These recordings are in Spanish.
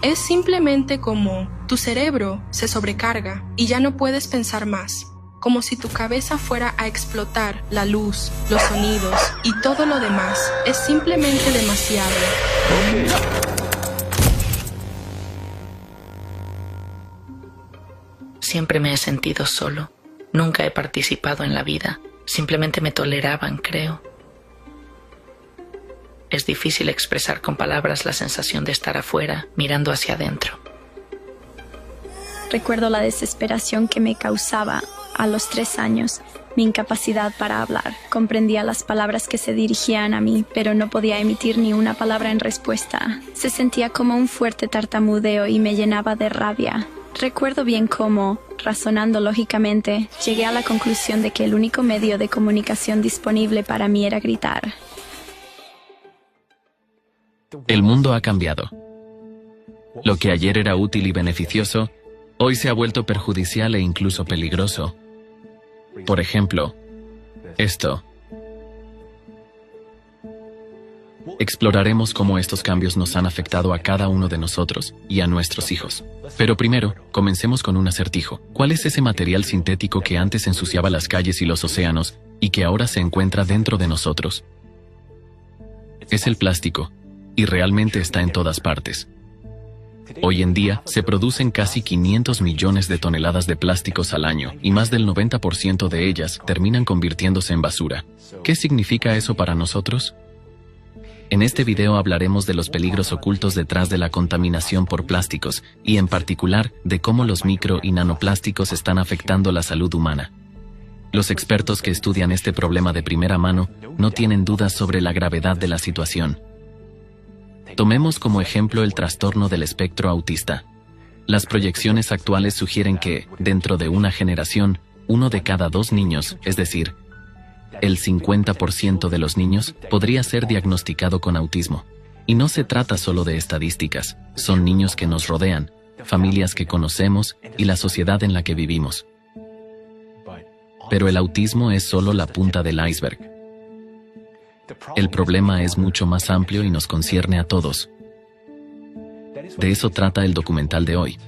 Es simplemente como tu cerebro se sobrecarga y ya no puedes pensar más, como si tu cabeza fuera a explotar. La luz, los sonidos y todo lo demás es simplemente demasiado. Siempre me he sentido solo. Nunca he participado en la vida. Simplemente me toleraban, creo. Es difícil expresar con palabras la sensación de estar afuera, mirando hacia adentro. Recuerdo la desesperación que me causaba a los 3 años, mi incapacidad para hablar. Comprendía las palabras que se dirigían a mí, pero no podía emitir ni una palabra en respuesta. Se sentía como un fuerte tartamudeo y me llenaba de rabia. Recuerdo bien cómo, razonando lógicamente, llegué a la conclusión de que el único medio de comunicación disponible para mí era gritar. El mundo ha cambiado. Lo que ayer era útil y beneficioso, hoy se ha vuelto perjudicial e incluso peligroso. Por ejemplo, esto. Exploraremos cómo estos cambios nos han afectado a cada uno de nosotros y a nuestros hijos. Pero primero, comencemos con un acertijo. ¿Cuál es ese material sintético que antes ensuciaba las calles y los océanos y que ahora se encuentra dentro de nosotros? Es el plástico, y realmente está en todas partes. Hoy en día, se producen casi 500 millones de toneladas de plásticos al año, y más del 90% de ellas terminan convirtiéndose en basura. ¿Qué significa eso para nosotros? En este video hablaremos de los peligros ocultos detrás de la contaminación por plásticos, y en particular, de cómo los micro y nanoplásticos están afectando la salud humana. Los expertos que estudian este problema de primera mano no tienen dudas sobre la gravedad de la situación. Tomemos como ejemplo el trastorno del espectro autista. Las proyecciones actuales sugieren que, dentro de una generación, 1 de cada 2 niños, es decir, el 50% de los niños, podría ser diagnosticado con autismo. Y no se trata solo de estadísticas, son niños que nos rodean, familias que conocemos y la sociedad en la que vivimos. Pero el autismo es solo la punta del iceberg. El problema es mucho más amplio y nos concierne a todos. De eso trata el documental de hoy.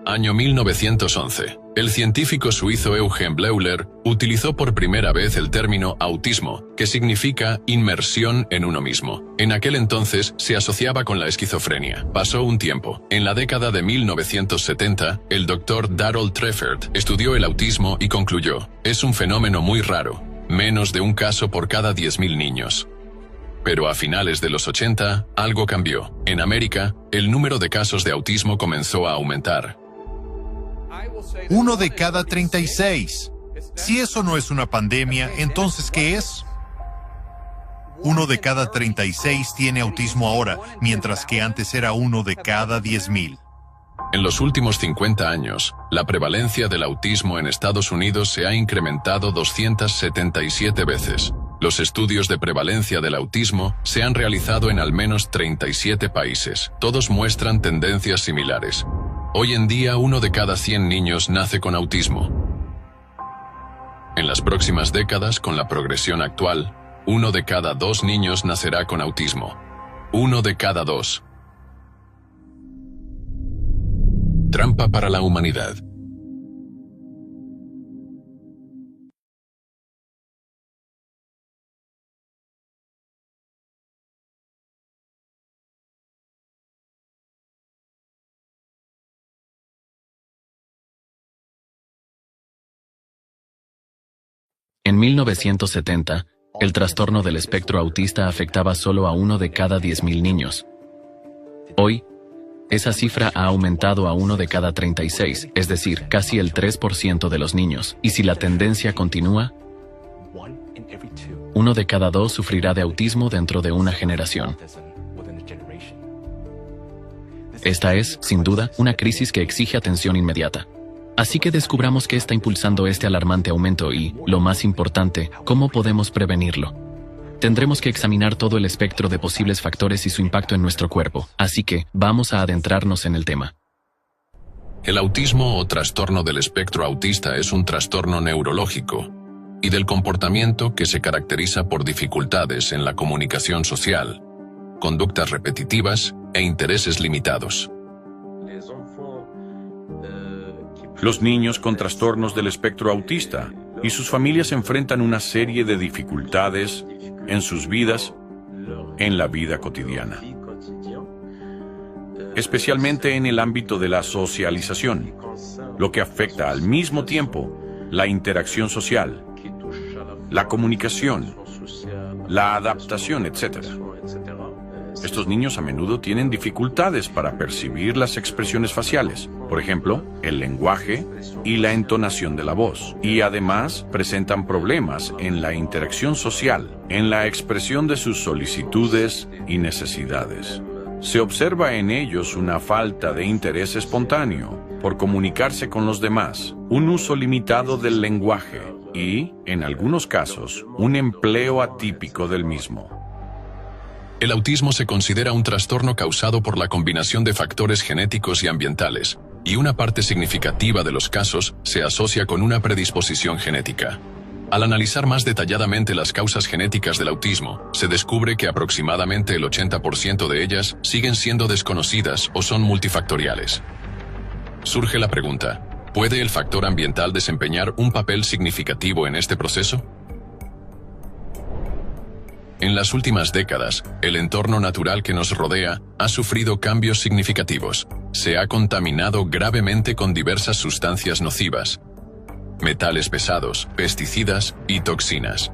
Año 1911. El científico suizo Eugen Bleuler utilizó por primera vez el término autismo, que significa inmersión en uno mismo. En aquel entonces se asociaba con la esquizofrenia. Pasó un tiempo. En la década de 1970, el doctor Darrell Treffert estudió el autismo y concluyó: es un fenómeno muy raro. Menos de un caso por cada 10.000 niños. Pero a finales de los 80, algo cambió. En América, el número de casos de autismo comenzó a aumentar. 1 de cada 36. Si eso no es una pandemia, ¿entonces qué es? 1 de cada 36 tiene autismo ahora, mientras que antes era 1 de cada 10.000. En los últimos 50 años, la prevalencia del autismo en Estados Unidos se ha incrementado 277 veces. Los estudios de prevalencia del autismo se han realizado en al menos 37 países. Todos muestran tendencias similares. Hoy en día, 1 de cada 100 niños nace con autismo. En las próximas décadas, con la progresión actual, 1 de cada 2 niños nacerá con autismo. 1 de cada 2. Trampa para la humanidad. En 1970, el trastorno del espectro autista afectaba solo a 1 de cada 10.000 niños. Hoy, esa cifra ha aumentado a 1 de cada 36, es decir, casi el 3% de los niños. Y si la tendencia continúa, 1 de cada 2 sufrirá de autismo dentro de una generación. Esta es, sin duda, una crisis que exige atención inmediata. Así que descubramos qué está impulsando este alarmante aumento y, lo más importante, cómo podemos prevenirlo. Tendremos que examinar todo el espectro de posibles factores y su impacto en nuestro cuerpo, así que vamos a adentrarnos en el tema. El autismo o trastorno del espectro autista es un trastorno neurológico y del comportamiento que se caracteriza por dificultades en la comunicación social, conductas repetitivas e intereses limitados. Los niños con trastornos del espectro autista y sus familias enfrentan una serie de dificultades en sus vidas, en la vida cotidiana, especialmente en el ámbito de la socialización, lo que afecta al mismo tiempo la interacción social, la comunicación, la adaptación, etc. Estos niños a menudo tienen dificultades para percibir las expresiones faciales, por ejemplo, el lenguaje y la entonación de la voz, y además presentan problemas en la interacción social, en la expresión de sus solicitudes y necesidades. Se observa en ellos una falta de interés espontáneo por comunicarse con los demás, un uso limitado del lenguaje y, en algunos casos, un empleo atípico del mismo. El autismo se considera un trastorno causado por la combinación de factores genéticos y ambientales, y una parte significativa de los casos se asocia con una predisposición genética. Al analizar más detalladamente las causas genéticas del autismo, se descubre que aproximadamente el 80% de ellas siguen siendo desconocidas o son multifactoriales. Surge la pregunta, ¿puede el factor ambiental desempeñar un papel significativo en este proceso? En las últimas décadas, el entorno natural que nos rodea ha sufrido cambios significativos. Se ha contaminado gravemente con diversas sustancias nocivas, metales pesados, pesticidas y toxinas.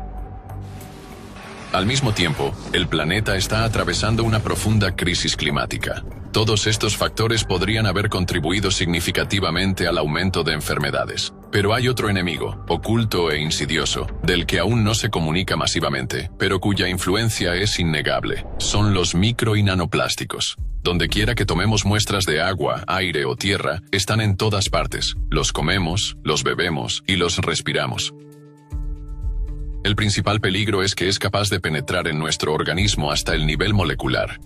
Al mismo tiempo, el planeta está atravesando una profunda crisis climática. Todos estos factores podrían haber contribuido significativamente al aumento de enfermedades. Pero hay otro enemigo, oculto e insidioso, del que aún no se comunica masivamente, pero cuya influencia es innegable. Son los micro y nanoplásticos. Donde quiera que tomemos muestras de agua, aire o tierra, están en todas partes. Los comemos, los bebemos y los respiramos. El principal peligro es que es capaz de penetrar en nuestro organismo hasta el nivel molecular.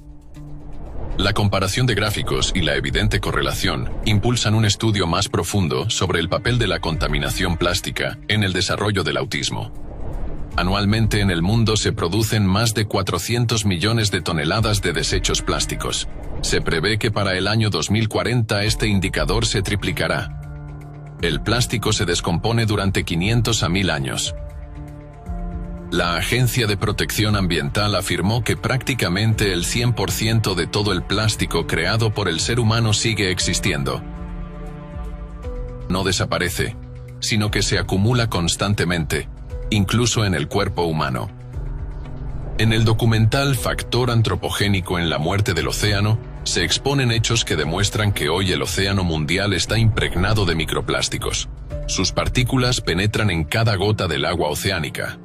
La comparación de gráficos y la evidente correlación impulsan un estudio más profundo sobre el papel de la contaminación plástica en el desarrollo del autismo. Anualmente en el mundo se producen más de 400 millones de toneladas de desechos plásticos. Se prevé que para el año 2040 este indicador se triplicará. El plástico se descompone durante 500 a 1000 años. La Agencia de Protección Ambiental afirmó que prácticamente el 100% de todo el plástico creado por el ser humano sigue existiendo. No desaparece, sino que se acumula constantemente, incluso en el cuerpo humano. En el documental Factor antropogénico en la muerte del océano, se exponen hechos que demuestran que hoy el océano mundial está impregnado de microplásticos. Sus partículas penetran en cada gota del agua oceánica.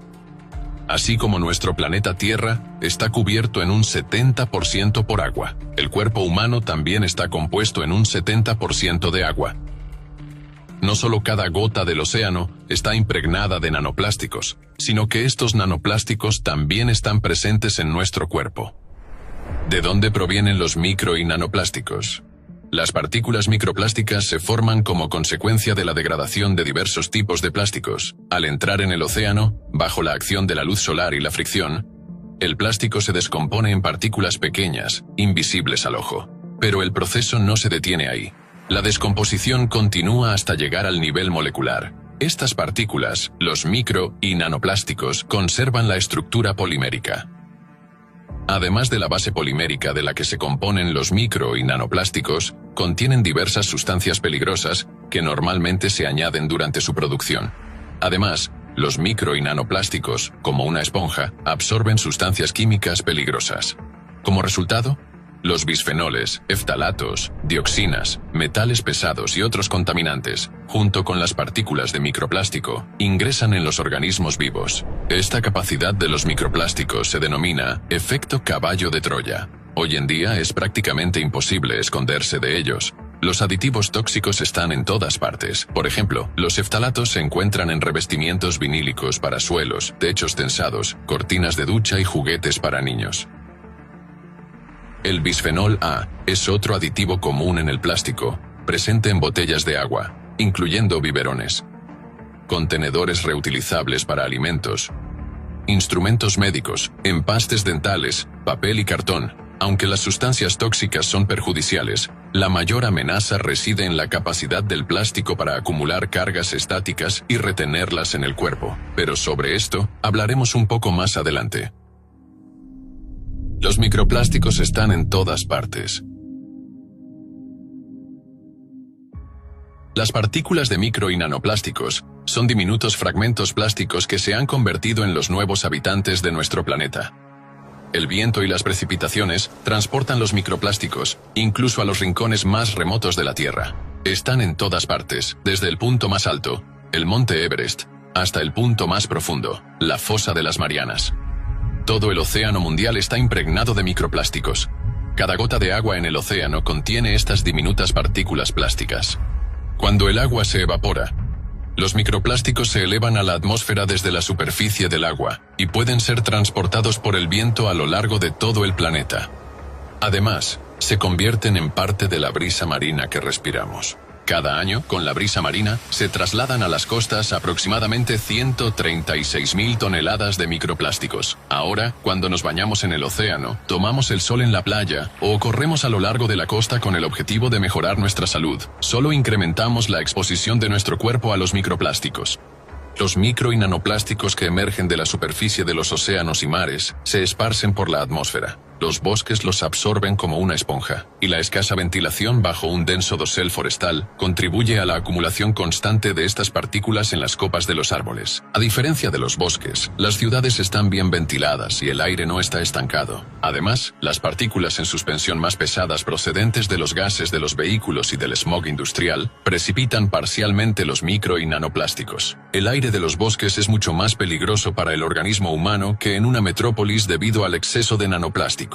Así como nuestro planeta Tierra está cubierto en un 70% por agua, el cuerpo humano también está compuesto en un 70% de agua. No solo cada gota del océano está impregnada de nanoplásticos, sino que estos nanoplásticos también están presentes en nuestro cuerpo. ¿De dónde provienen los micro y nanoplásticos? Las partículas microplásticas se forman como consecuencia de la degradación de diversos tipos de plásticos. Al entrar en el océano, bajo la acción de la luz solar y la fricción, el plástico se descompone en partículas pequeñas, invisibles al ojo. Pero el proceso no se detiene ahí. La descomposición continúa hasta llegar al nivel molecular. Estas partículas, los micro y nanoplásticos, conservan la estructura polimérica. Además de la base polimérica de la que se componen los micro y nanoplásticos, contienen diversas sustancias peligrosas que normalmente se añaden durante su producción. Además, los micro y nanoplásticos, como una esponja, absorben sustancias químicas peligrosas. Como resultado, los bisfenoles, eftalatos, dioxinas, metales pesados y otros contaminantes, junto con las partículas de microplástico, ingresan en los organismos vivos. Esta capacidad de los microplásticos se denomina efecto caballo de Troya. Hoy en día es prácticamente imposible esconderse de ellos. Los aditivos tóxicos están en todas partes. Por ejemplo, los eftalatos se encuentran en revestimientos vinílicos para suelos, techos tensados, cortinas de ducha y juguetes para niños. El bisfenol A es otro aditivo común en el plástico, presente en botellas de agua, incluyendo biberones, contenedores reutilizables para alimentos, instrumentos médicos, empastes dentales, papel y cartón, Aunque las sustancias tóxicas son perjudiciales, la mayor amenaza reside en la capacidad del plástico para acumular cargas estáticas y retenerlas en el cuerpo. Pero sobre esto hablaremos un poco más adelante. Los microplásticos están en todas partes. Las partículas de micro y nanoplásticos son diminutos fragmentos plásticos que se han convertido en los nuevos habitantes de nuestro planeta. El viento y las precipitaciones transportan los microplásticos, incluso a los rincones más remotos de la Tierra. Están en todas partes, desde el punto más alto, el monte Everest, hasta el punto más profundo, la fosa de las Marianas. Todo el océano mundial está impregnado de microplásticos. Cada gota de agua en el océano contiene estas diminutas partículas plásticas. Cuando el agua se evapora, los microplásticos se elevan a la atmósfera desde la superficie del agua y pueden ser transportados por el viento a lo largo de todo el planeta. Además, se convierten en parte de la brisa marina que respiramos. Cada año, con la brisa marina, se trasladan a las costas aproximadamente 136.000 toneladas de microplásticos. Ahora, cuando nos bañamos en el océano, tomamos el sol en la playa o corremos a lo largo de la costa con el objetivo de mejorar nuestra salud, solo incrementamos la exposición de nuestro cuerpo a los microplásticos. Los micro y nanoplásticos que emergen de la superficie de los océanos y mares se esparcen por la atmósfera. Los bosques los absorben como una esponja, y la escasa ventilación bajo un denso dosel forestal contribuye a la acumulación constante de estas partículas en las copas de los árboles. A diferencia de los bosques, las ciudades están bien ventiladas y el aire no está estancado. Además, las partículas en suspensión más pesadas procedentes de los gases de los vehículos y del smog industrial precipitan parcialmente los micro y nanoplásticos. El aire de los bosques es mucho más peligroso para el organismo humano que en una metrópolis debido al exceso de nanoplásticos.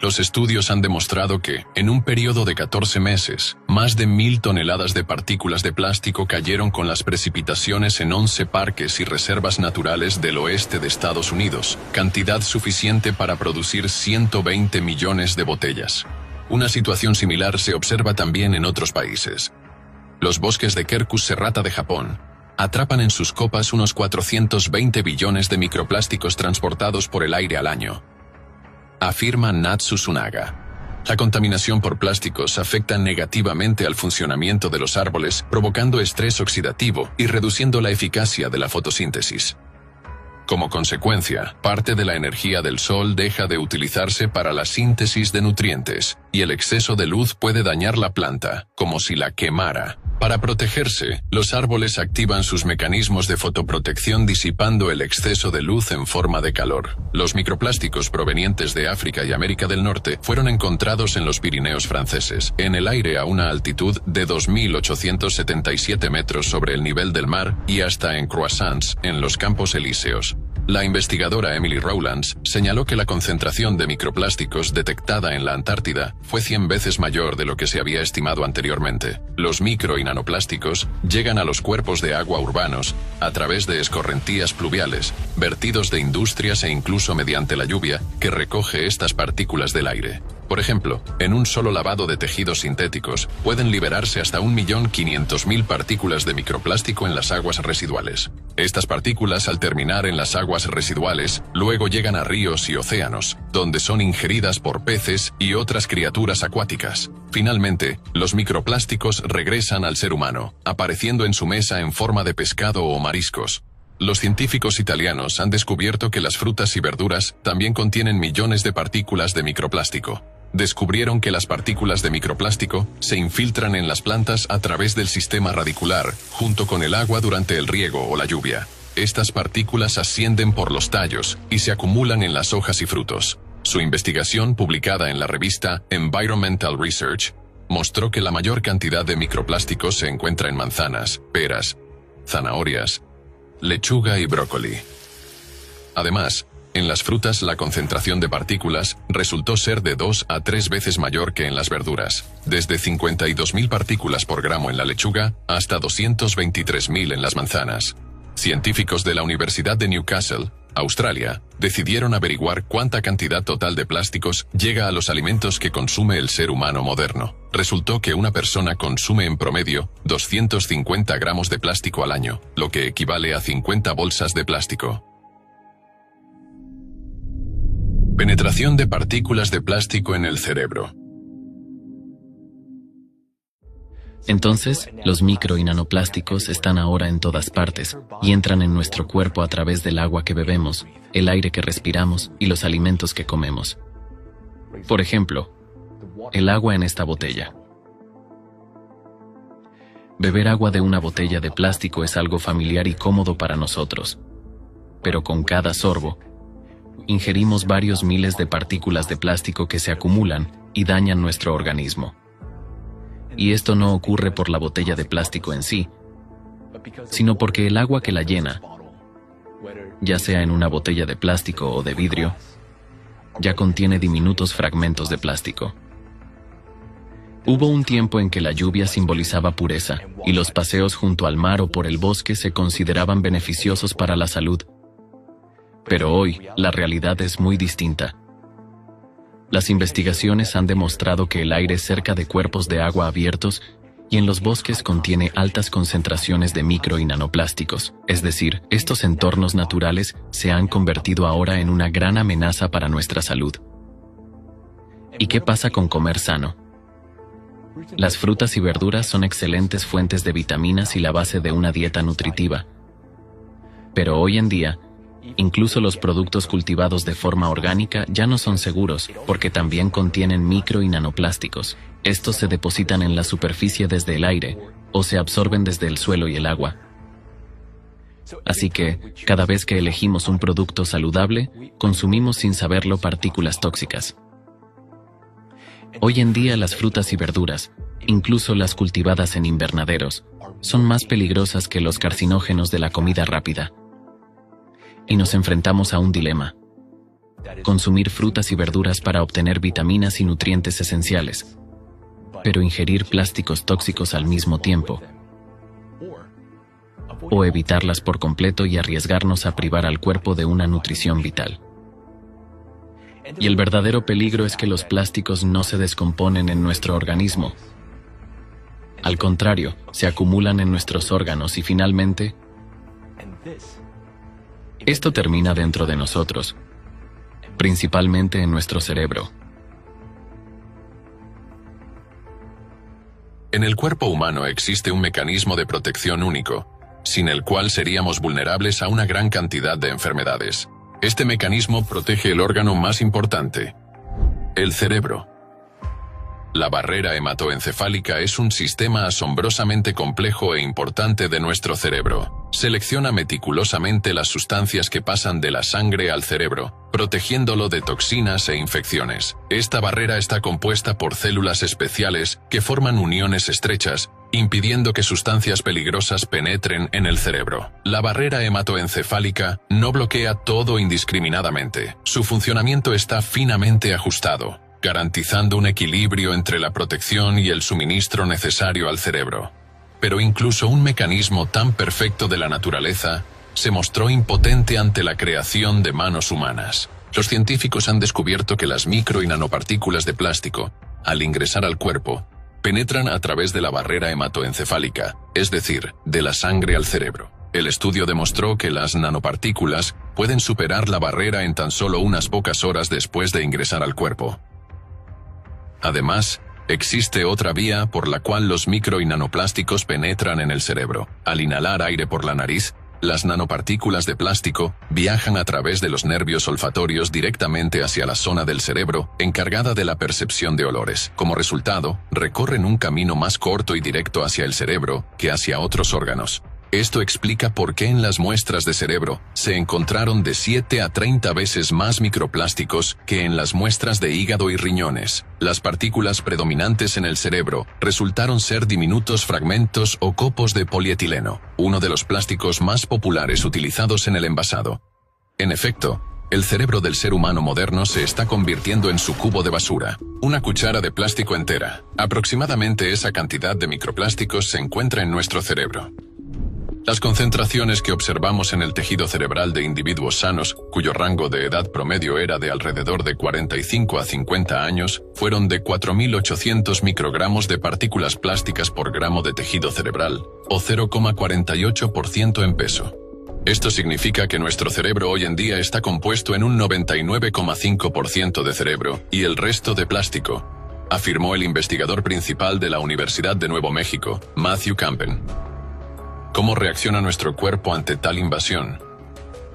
Los estudios han demostrado que, en un periodo de 14 meses, más de 1.000 toneladas de partículas de plástico cayeron con las precipitaciones en 11 parques y reservas naturales del oeste de Estados Unidos, cantidad suficiente para producir 120 millones de botellas. Una situación similar se observa también en otros países. Los bosques de Quercus serrata de Japón atrapan en sus copas unos 420 billones de microplásticos transportados por el aire al año, afirma Natsu Tsunaga. La contaminación por plásticos afecta negativamente al funcionamiento de los árboles, provocando estrés oxidativo y reduciendo la eficacia de la fotosíntesis. Como consecuencia, parte de la energía del sol deja de utilizarse para la síntesis de nutrientes, y el exceso de luz puede dañar la planta, como si la quemara. Para protegerse, los árboles activan sus mecanismos de fotoprotección disipando el exceso de luz en forma de calor. Los microplásticos provenientes de África y América del Norte fueron encontrados en los Pirineos franceses, en el aire a una altitud de 2.877 metros sobre el nivel del mar y hasta en Croissants, en los Campos Elíseos. La investigadora Emily Rowlands señaló que la concentración de microplásticos detectada en la Antártida fue 100 veces mayor de lo que se había estimado anteriormente. Los micro y nanoplásticos llegan a los cuerpos de agua urbanos a través de escorrentías pluviales, vertidos de industrias e incluso mediante la lluvia que recoge estas partículas del aire. Por ejemplo, en un solo lavado de tejidos sintéticos pueden liberarse hasta 1.500.000 partículas de microplástico en las aguas residuales. Estas partículas, al terminar en las aguas residuales, luego llegan a ríos y océanos, donde son ingeridas por peces y otras criaturas acuáticas. Finalmente, los microplásticos regresan al ser humano, apareciendo en su mesa en forma de pescado o mariscos. Los científicos italianos han descubierto que las frutas y verduras también contienen millones de partículas de microplástico. Descubrieron que las partículas de microplástico se infiltran en las plantas a través del sistema radicular, junto con el agua durante el riego o la lluvia. Estas partículas ascienden por los tallos y se acumulan en las hojas y frutos. Su investigación, publicada en la revista Environmental Research, mostró que la mayor cantidad de microplásticos se encuentra en manzanas, peras, zanahorias, lechuga y brócoli. Además, en las frutas la concentración de partículas resultó ser de 2 a 3 veces mayor que en las verduras, desde 52.000 partículas por gramo en la lechuga hasta 223.000 en las manzanas. Científicos de la Universidad de Newcastle, Australia, decidieron averiguar cuánta cantidad total de plásticos llega a los alimentos que consume el ser humano moderno. Resultó que una persona consume en promedio 250 gramos de plástico al año, lo que equivale a 50 bolsas de plástico. Penetración de partículas de plástico en el cerebro. Entonces, los micro y nanoplásticos están ahora en todas partes y entran en nuestro cuerpo a través del agua que bebemos, el aire que respiramos y los alimentos que comemos. Por ejemplo, el agua en esta botella. Beber agua de una botella de plástico es algo familiar y cómodo para nosotros. Pero con cada sorbo, ingerimos varios miles de partículas de plástico que se acumulan y dañan nuestro organismo. Y esto no ocurre por la botella de plástico en sí, sino porque el agua que la llena, ya sea en una botella de plástico o de vidrio, ya contiene diminutos fragmentos de plástico. Hubo un tiempo en que la lluvia simbolizaba pureza y los paseos junto al mar o por el bosque se consideraban beneficiosos para la salud. Pero hoy, la realidad es muy distinta. Las investigaciones han demostrado que el aire cerca de cuerpos de agua abiertos y en los bosques contiene altas concentraciones de micro y nanoplásticos. Es decir, estos entornos naturales se han convertido ahora en una gran amenaza para nuestra salud. ¿Y qué pasa con comer sano? Las frutas y verduras son excelentes fuentes de vitaminas y la base de una dieta nutritiva. Pero hoy en día, incluso los productos cultivados de forma orgánica ya no son seguros, porque también contienen micro y nanoplásticos. Estos se depositan en la superficie desde el aire, o se absorben desde el suelo y el agua. Así que, cada vez que elegimos un producto saludable, consumimos sin saberlo partículas tóxicas. Hoy en día las frutas y verduras, incluso las cultivadas en invernaderos, son más peligrosas que los carcinógenos de la comida rápida. Y nos enfrentamos a un dilema: consumir frutas y verduras para obtener vitaminas y nutrientes esenciales, pero ingerir plásticos tóxicos al mismo tiempo, o evitarlas por completo y arriesgarnos a privar al cuerpo de una nutrición vital. Y el verdadero peligro es que los plásticos no se descomponen en nuestro organismo. Al contrario, se acumulan en nuestros órganos y finalmente, esto termina dentro de nosotros, principalmente en nuestro cerebro. En el cuerpo humano existe un mecanismo de protección único, sin el cual seríamos vulnerables a una gran cantidad de enfermedades. Este mecanismo protege el órgano más importante, el cerebro. La barrera hematoencefálica es un sistema asombrosamente complejo e importante de nuestro cerebro. Selecciona meticulosamente las sustancias que pasan de la sangre al cerebro, protegiéndolo de toxinas e infecciones. Esta barrera está compuesta por células especiales que forman uniones estrechas, impidiendo que sustancias peligrosas penetren en el cerebro. La barrera hematoencefálica no bloquea todo indiscriminadamente. Su funcionamiento está finamente ajustado, garantizando un equilibrio entre la protección y el suministro necesario al cerebro. Pero incluso un mecanismo tan perfecto de la naturaleza se mostró impotente ante la creación de manos humanas. Los científicos han descubierto que las micro y nanopartículas de plástico, al ingresar al cuerpo, penetran a través de la barrera hematoencefálica, es decir, de la sangre al cerebro. El estudio demostró que las nanopartículas pueden superar la barrera en tan solo unas pocas horas después de ingresar al cuerpo. Además, existe otra vía por la cual los micro y nanoplásticos penetran en el cerebro. Al inhalar aire por la nariz, las nanopartículas de plástico viajan a través de los nervios olfatorios directamente hacia la zona del cerebro encargada de la percepción de olores. Como resultado, recorren un camino más corto y directo hacia el cerebro que hacia otros órganos. Esto explica por qué en las muestras de cerebro se encontraron de 7 a 30 veces más microplásticos que en las muestras de hígado y riñones. Las partículas predominantes en el cerebro resultaron ser diminutos fragmentos o copos de polietileno, uno de los plásticos más populares utilizados en el envasado. En efecto, el cerebro del ser humano moderno se está convirtiendo en su cubo de basura. Una cuchara de plástico entera. Aproximadamente esa cantidad de microplásticos se encuentra en nuestro cerebro. Las concentraciones que observamos en el tejido cerebral de individuos sanos, cuyo rango de edad promedio era de alrededor de 45 a 50 años, fueron de 4.800 microgramos de partículas plásticas por gramo de tejido cerebral, o 0,48% en peso. Esto significa que nuestro cerebro hoy en día está compuesto en un 99,5% de cerebro y el resto de plástico, afirmó el investigador principal de la Universidad de Nuevo México, Matthew Campen. ¿Cómo reacciona nuestro cuerpo ante tal invasión?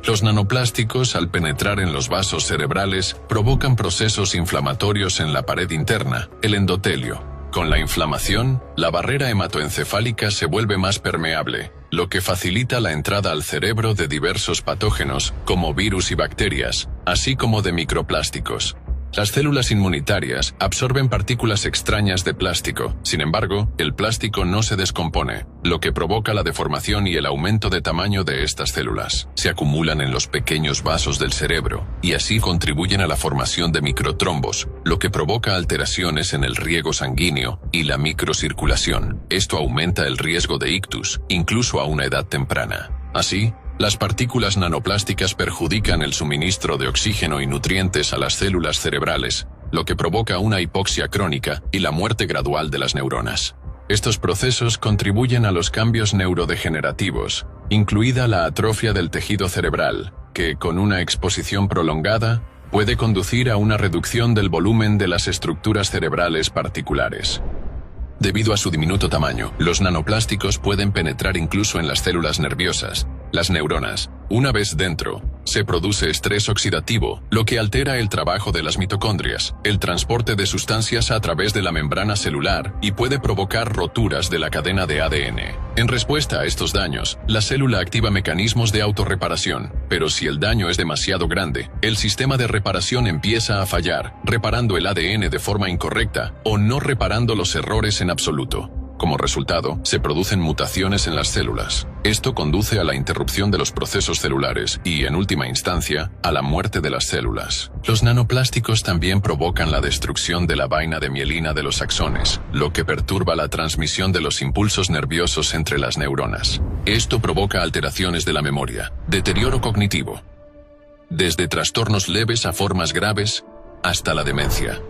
Los nanoplásticos, al penetrar en los vasos cerebrales, provocan procesos inflamatorios en la pared interna, el endotelio. Con la inflamación, la barrera hematoencefálica se vuelve más permeable, lo que facilita la entrada al cerebro de diversos patógenos, como virus y bacterias, así como de microplásticos. Las células inmunitarias absorben partículas extrañas de plástico. Sin embargo, el plástico no se descompone, lo que provoca la deformación y el aumento de tamaño de estas células. Se acumulan en los pequeños vasos del cerebro y así contribuyen a la formación de microtrombos, lo que provoca alteraciones en el riego sanguíneo y la microcirculación. Esto aumenta el riesgo de ictus, incluso a una edad temprana. Así, las partículas nanoplásticas perjudican el suministro de oxígeno y nutrientes a las células cerebrales, lo que provoca una hipoxia crónica y la muerte gradual de las neuronas. Estos procesos contribuyen a los cambios neurodegenerativos, incluida la atrofia del tejido cerebral, que, con una exposición prolongada, puede conducir a una reducción del volumen de las estructuras cerebrales particulares. Debido a su diminuto tamaño, los nanoplásticos pueden penetrar incluso en las células nerviosas, las neuronas. Una vez dentro, se produce estrés oxidativo, lo que altera el trabajo de las mitocondrias, el transporte de sustancias a través de la membrana celular y puede provocar roturas de la cadena de ADN. En respuesta a estos daños, la célula activa mecanismos de autorreparación, pero si el daño es demasiado grande, el sistema de reparación empieza a fallar, reparando el ADN de forma incorrecta o no reparando los errores en absoluto. Como resultado, se producen mutaciones en las células. Esto conduce a la interrupción de los procesos celulares y, en última instancia, a la muerte de las células. Los nanoplásticos también provocan la destrucción de la vaina de mielina de los axones, lo que perturba la transmisión de los impulsos nerviosos entre las neuronas. Esto provoca alteraciones de la memoria, deterioro cognitivo, desde trastornos leves a formas graves hasta la demencia.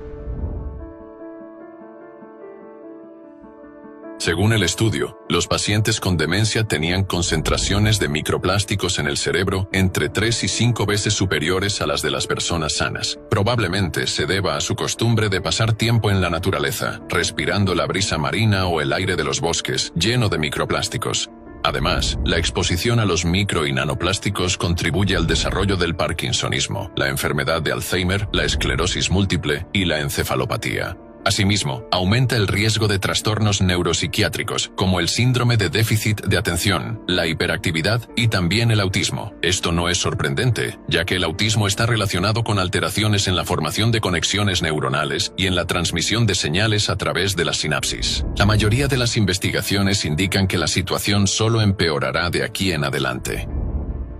Según el estudio, los pacientes con demencia tenían concentraciones de microplásticos en el cerebro entre 3 y 5 veces superiores a las de las personas sanas. Probablemente se deba a su costumbre de pasar tiempo en la naturaleza, respirando la brisa marina o el aire de los bosques, lleno de microplásticos. Además, la exposición a los micro y nanoplásticos contribuye al desarrollo del parkinsonismo, la enfermedad de Alzheimer, la esclerosis múltiple y la encefalopatía. Asimismo, aumenta el riesgo de trastornos neuropsiquiátricos, como el síndrome de déficit de atención, la hiperactividad y también el autismo. Esto no es sorprendente, ya que el autismo está relacionado con alteraciones en la formación de conexiones neuronales y en la transmisión de señales a través de la sinapsis. La mayoría de las investigaciones indican que la situación solo empeorará de aquí en adelante.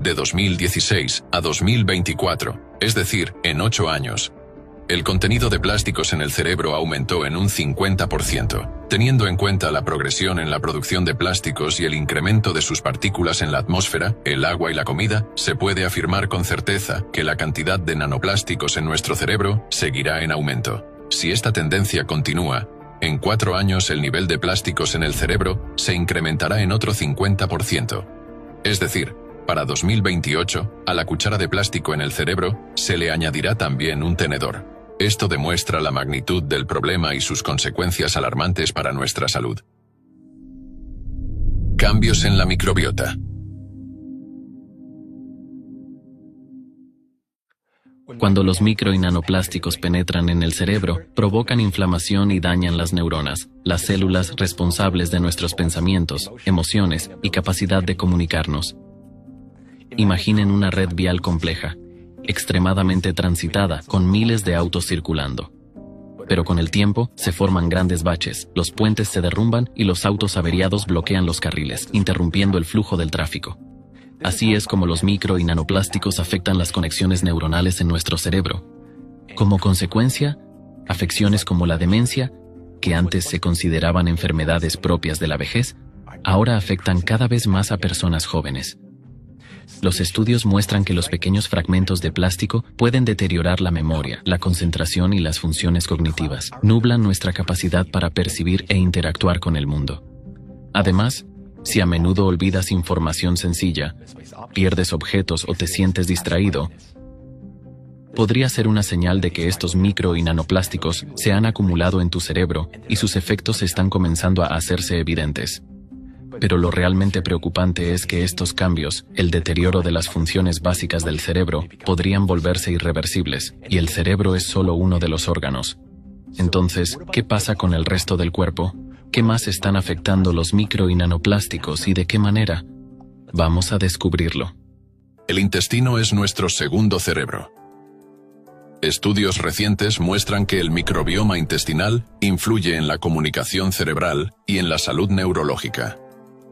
De 2016 a 2024, es decir, en 8 años, el contenido de plásticos en el cerebro aumentó en un 50%. Teniendo en cuenta la progresión en la producción de plásticos y el incremento de sus partículas en la atmósfera, el agua y la comida, se puede afirmar con certeza que la cantidad de nanoplásticos en nuestro cerebro seguirá en aumento. Si esta tendencia continúa, en 4 años el nivel de plásticos en el cerebro se incrementará en otro 50%. Es decir, para 2028, a la cuchara de plástico en el cerebro se le añadirá también un tenedor. Esto demuestra la magnitud del problema y sus consecuencias alarmantes para nuestra salud. Cambios en la microbiota. Cuando los micro y nanoplásticos penetran en el cerebro, provocan inflamación y dañan las neuronas, las células responsables de nuestros pensamientos, emociones y capacidad de comunicarnos. Imaginen una red vial compleja, extremadamente transitada, con miles de autos circulando. Pero con el tiempo, se forman grandes baches, los puentes se derrumban y los autos averiados bloquean los carriles, interrumpiendo el flujo del tráfico. Así es como los micro y nanoplásticos afectan las conexiones neuronales en nuestro cerebro. Como consecuencia, afecciones como la demencia, que antes se consideraban enfermedades propias de la vejez, ahora afectan cada vez más a personas jóvenes. Los estudios muestran que los pequeños fragmentos de plástico pueden deteriorar la memoria, la concentración y las funciones cognitivas, nublan nuestra capacidad para percibir e interactuar con el mundo. Además, Si a menudo olvidas información sencilla, pierdes objetos o te sientes distraído, podría ser una señal de que estos micro y nanoplásticos se han acumulado en tu cerebro y sus efectos están comenzando a hacerse evidentes. Pero lo realmente preocupante es que estos cambios, el deterioro de las funciones básicas del cerebro, podrían volverse irreversibles, y el cerebro es solo uno de los órganos. Entonces, ¿qué pasa con el resto del cuerpo? ¿Qué más están afectando los micro y nanoplásticos y de qué manera? Vamos a descubrirlo. El intestino es nuestro segundo cerebro. Estudios recientes muestran que el microbioma intestinal influye en la comunicación cerebral y en la salud neurológica.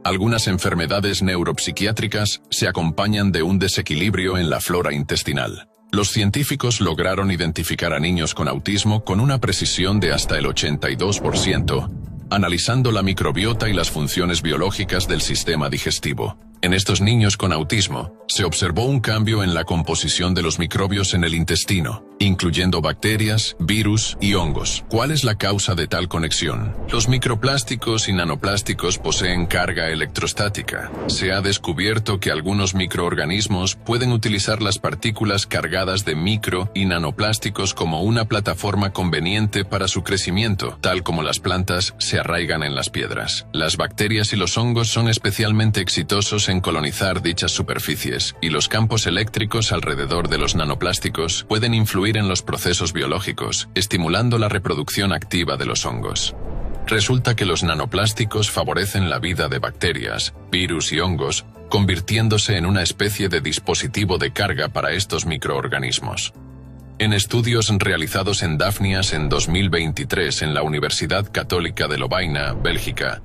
Algunas enfermedades neuropsiquiátricas se acompañan de un desequilibrio en la flora intestinal. Los científicos lograron identificar a niños con autismo con una precisión de hasta el 82%, analizando la microbiota y las funciones biológicas del sistema digestivo. En estos niños con autismo, se observó un cambio en la composición de los microbios en el intestino, incluyendo bacterias, virus y hongos. ¿Cuál es la causa de tal conexión? Los microplásticos y nanoplásticos poseen carga electrostática. Se ha descubierto que algunos microorganismos pueden utilizar las partículas cargadas de micro y nanoplásticos como una plataforma conveniente para su crecimiento, tal como las plantas se arraigan en las piedras. Las bacterias y los hongos son especialmente exitosos en colonizar dichas superficies, y los campos eléctricos alrededor de los nanoplásticos pueden influir en los procesos biológicos, estimulando la reproducción activa de los hongos. Resulta que los nanoplásticos favorecen la vida de bacterias, virus y hongos, convirtiéndose en una especie de dispositivo de carga para estos microorganismos. En estudios realizados en Dafnias en 2023 en la Universidad Católica de Lovaina, Bélgica,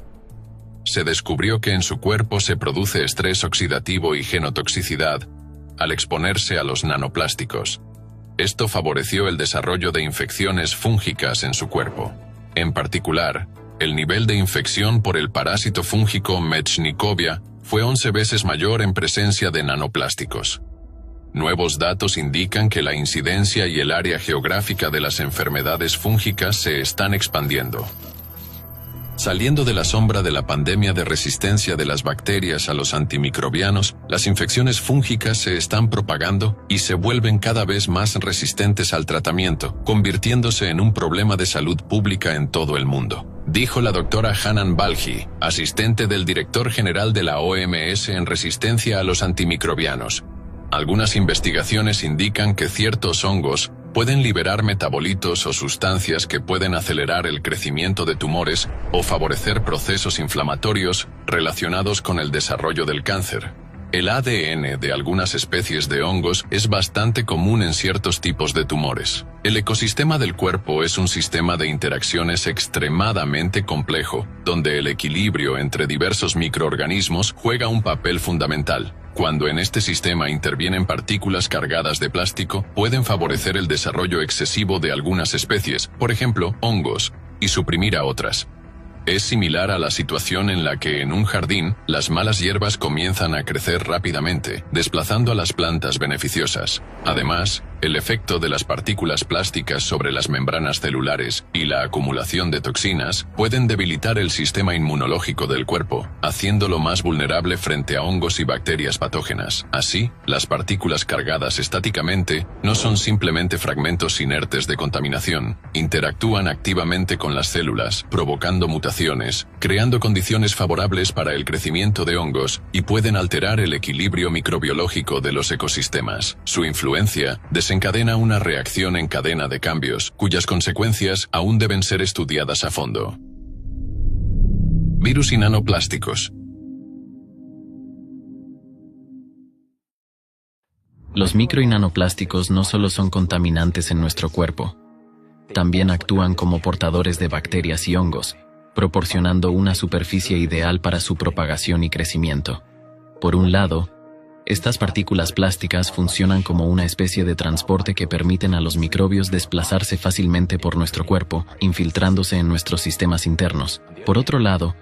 se descubrió que en su cuerpo se produce estrés oxidativo y genotoxicidad al exponerse a los nanoplásticos. Esto favoreció el desarrollo de infecciones fúngicas en su cuerpo. En particular, el nivel de infección por el parásito fúngico Mechnikovia fue 11 veces mayor en presencia de nanoplásticos. Nuevos datos indican que la incidencia y el área geográfica de las enfermedades fúngicas se están expandiendo. Saliendo de la sombra de la pandemia de resistencia de las bacterias a los antimicrobianos, las infecciones fúngicas se están propagando y se vuelven cada vez más resistentes al tratamiento, convirtiéndose en un problema de salud pública en todo el mundo, dijo la doctora Hanan Balji, asistente del director general de la OMS en resistencia a los antimicrobianos. Algunas investigaciones indican que ciertos hongos pueden liberar metabolitos o sustancias que pueden acelerar el crecimiento de tumores o favorecer procesos inflamatorios relacionados con el desarrollo del cáncer. El ADN de algunas especies de hongos es bastante común en ciertos tipos de tumores. El ecosistema del cuerpo es un sistema de interacciones extremadamente complejo, donde el equilibrio entre diversos microorganismos juega un papel fundamental. Cuando en este sistema intervienen partículas cargadas de plástico, pueden favorecer el desarrollo excesivo de algunas especies, por ejemplo, hongos, y suprimir a otras. Es similar a la situación en la que en un jardín las malas hierbas comienzan a crecer rápidamente, desplazando a las plantas beneficiosas. Además, el efecto de las partículas plásticas sobre las membranas celulares y la acumulación de toxinas pueden debilitar el sistema inmunológico del cuerpo, haciéndolo más vulnerable frente a hongos y bacterias patógenas. Así, las partículas cargadas estáticamente no son simplemente fragmentos inertes de contaminación, interactúan activamente con las células, provocando mutaciones, creando condiciones favorables para el crecimiento de hongos y pueden alterar el equilibrio microbiológico de los ecosistemas. Su influencia desencadena una reacción en cadena de cambios, cuyas consecuencias aún deben ser estudiadas a fondo. Virus y nanoplásticos. Los micro y nanoplásticos no solo son contaminantes en nuestro cuerpo, también actúan como portadores de bacterias y hongos, proporcionando una superficie ideal para su propagación y crecimiento. Por un lado, estas partículas plásticas funcionan como una especie de transporte que permiten a los microbios desplazarse fácilmente por nuestro cuerpo, infiltrándose en nuestros sistemas internos. Por otro lado,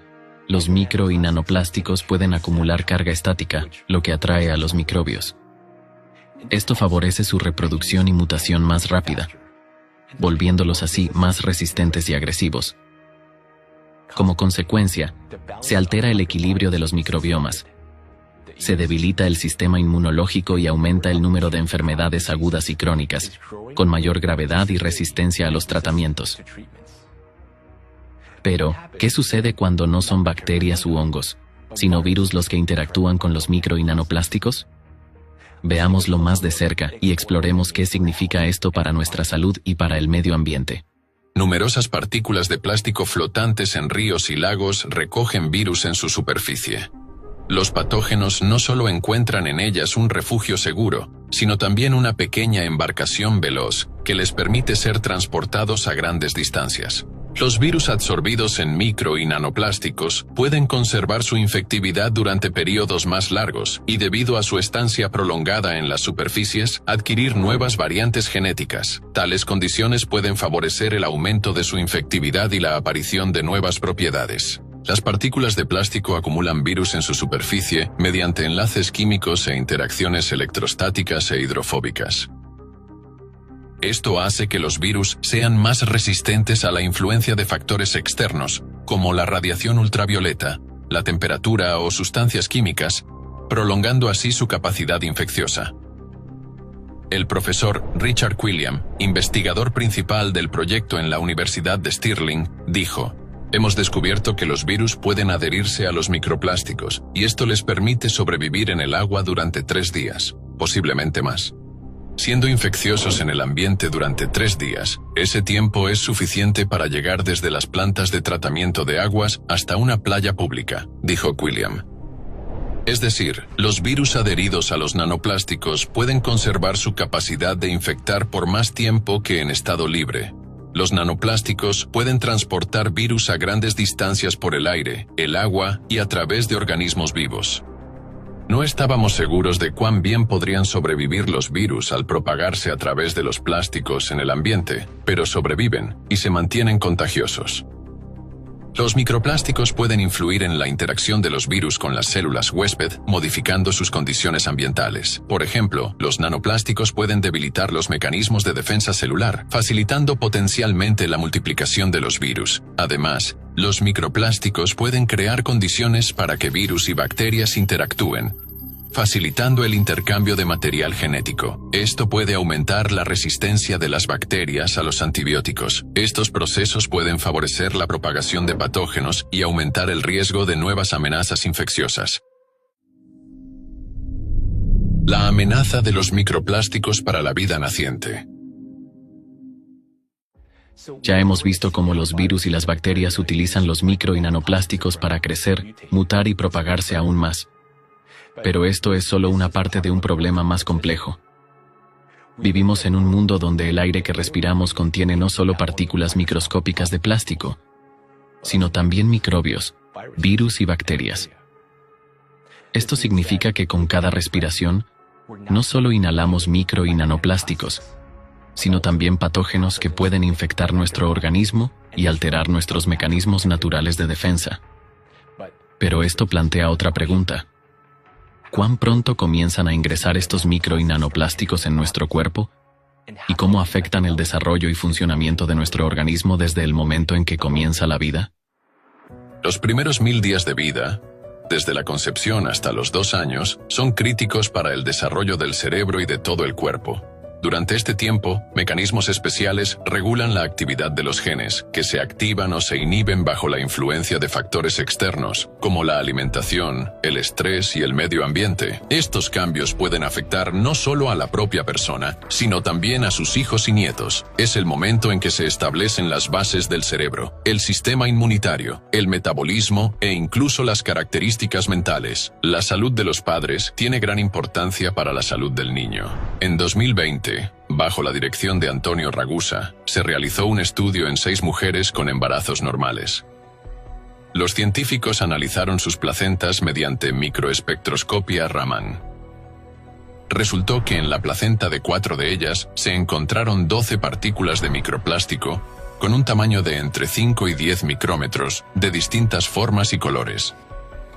los micro y nanoplásticos pueden acumular carga estática, lo que atrae a los microbios. Esto favorece su reproducción y mutación más rápida, volviéndolos así más resistentes y agresivos. Como consecuencia, se altera el equilibrio de los microbiomas, se debilita el sistema inmunológico y aumenta el número de enfermedades agudas y crónicas, con mayor gravedad y resistencia a los tratamientos. Pero, ¿qué sucede cuando no son bacterias u hongos, sino virus los que interactúan con los micro y nanoplásticos? Veámoslo más de cerca y exploremos qué significa esto para nuestra salud y para el medio ambiente. Numerosas partículas de plástico flotantes en ríos y lagos recogen virus en su superficie. Los patógenos no solo encuentran en ellas un refugio seguro, sino también una pequeña embarcación veloz que les permite ser transportados a grandes distancias. Los virus absorbidos en micro y nanoplásticos pueden conservar su infectividad durante periodos más largos y, debido a su estancia prolongada en las superficies, adquirir nuevas variantes genéticas. Tales condiciones pueden favorecer el aumento de su infectividad y la aparición de nuevas propiedades. Las partículas de plástico acumulan virus en su superficie mediante enlaces químicos e interacciones electrostáticas e hidrofóbicas. Esto hace que los virus sean más resistentes a la influencia de factores externos, como la radiación ultravioleta, la temperatura o sustancias químicas, prolongando así su capacidad infecciosa. El profesor Richard Quilliam, investigador principal del proyecto en la Universidad de Stirling, dijo: «Hemos descubierto que los virus pueden adherirse a los microplásticos, y esto les permite sobrevivir en el agua durante 3 días, posiblemente más. Siendo infecciosos en el ambiente durante 3 días, ese tiempo es suficiente para llegar desde las plantas de tratamiento de aguas hasta una playa pública», dijo Quilliam. Es decir, los virus adheridos a los nanoplásticos pueden conservar su capacidad de infectar por más tiempo que en estado libre. Los nanoplásticos pueden transportar virus a grandes distancias por el aire, el agua y a través de organismos vivos. No estábamos seguros de cuán bien podrían sobrevivir los virus al propagarse a través de los plásticos en el ambiente, pero sobreviven y se mantienen contagiosos. Los microplásticos pueden influir en la interacción de los virus con las células huésped, modificando sus condiciones ambientales. Por ejemplo, los nanoplásticos pueden debilitar los mecanismos de defensa celular, facilitando potencialmente la multiplicación de los virus. Además, los microplásticos pueden crear condiciones para que virus y bacterias interactúen, facilitando el intercambio de material genético. Esto puede aumentar la resistencia de las bacterias a los antibióticos. Estos procesos pueden favorecer la propagación de patógenos y aumentar el riesgo de nuevas amenazas infecciosas. La amenaza de los microplásticos para la vida naciente. Ya hemos visto cómo los virus y las bacterias utilizan los micro y nanoplásticos para crecer, mutar y propagarse aún más. Pero esto es solo una parte de un problema más complejo. Vivimos en un mundo donde el aire que respiramos contiene no solo partículas microscópicas de plástico, sino también microbios, virus y bacterias. Esto significa que con cada respiración, no solo inhalamos micro y nanoplásticos, sino también patógenos que pueden infectar nuestro organismo y alterar nuestros mecanismos naturales de defensa. Pero esto plantea otra pregunta. ¿Cuán pronto comienzan a ingresar estos micro y nanoplásticos en nuestro cuerpo? ¿Y cómo afectan el desarrollo y funcionamiento de nuestro organismo desde el momento en que comienza la vida? Los primeros 1000 días de vida, desde la concepción hasta los 2 años, son críticos para el desarrollo del cerebro y de todo el cuerpo. Durante este tiempo, mecanismos especiales regulan la actividad de los genes, que se activan o se inhiben bajo la influencia de factores externos, como la alimentación, el estrés y el medio ambiente. Estos cambios pueden afectar no solo a la propia persona, sino también a sus hijos y nietos. Es el momento en que se establecen las bases del cerebro, el sistema inmunitario, el metabolismo e incluso las características mentales. La salud de los padres tiene gran importancia para la salud del niño. En 2020, bajo la dirección de Antonio Ragusa, se realizó un estudio en 6 mujeres con embarazos normales. Los científicos analizaron sus placentas mediante microespectroscopia Raman. Resultó que en la placenta de 4 de ellas se encontraron 12 partículas de microplástico con un tamaño de entre 5 y 10 micrómetros, de distintas formas y colores.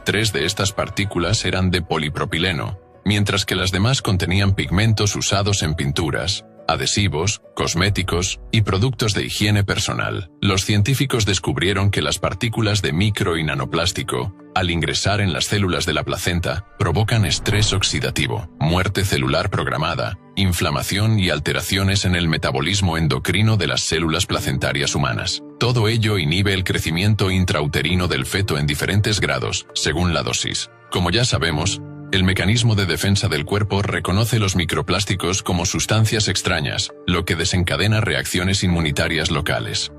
3 de estas partículas eran de polipropileno, mientras que las demás contenían pigmentos usados en pinturas, adhesivos, cosméticos y productos de higiene personal. Los científicos descubrieron que las partículas de micro y nanoplástico, al ingresar en las células de la placenta, provocan estrés oxidativo, muerte celular programada, inflamación y alteraciones en el metabolismo endocrino de las células placentarias humanas. Todo ello inhibe el crecimiento intrauterino del feto en diferentes grados, según la dosis. Como ya sabemos, el mecanismo de defensa del cuerpo reconoce los microplásticos como sustancias extrañas, lo que desencadena reacciones inmunitarias locales.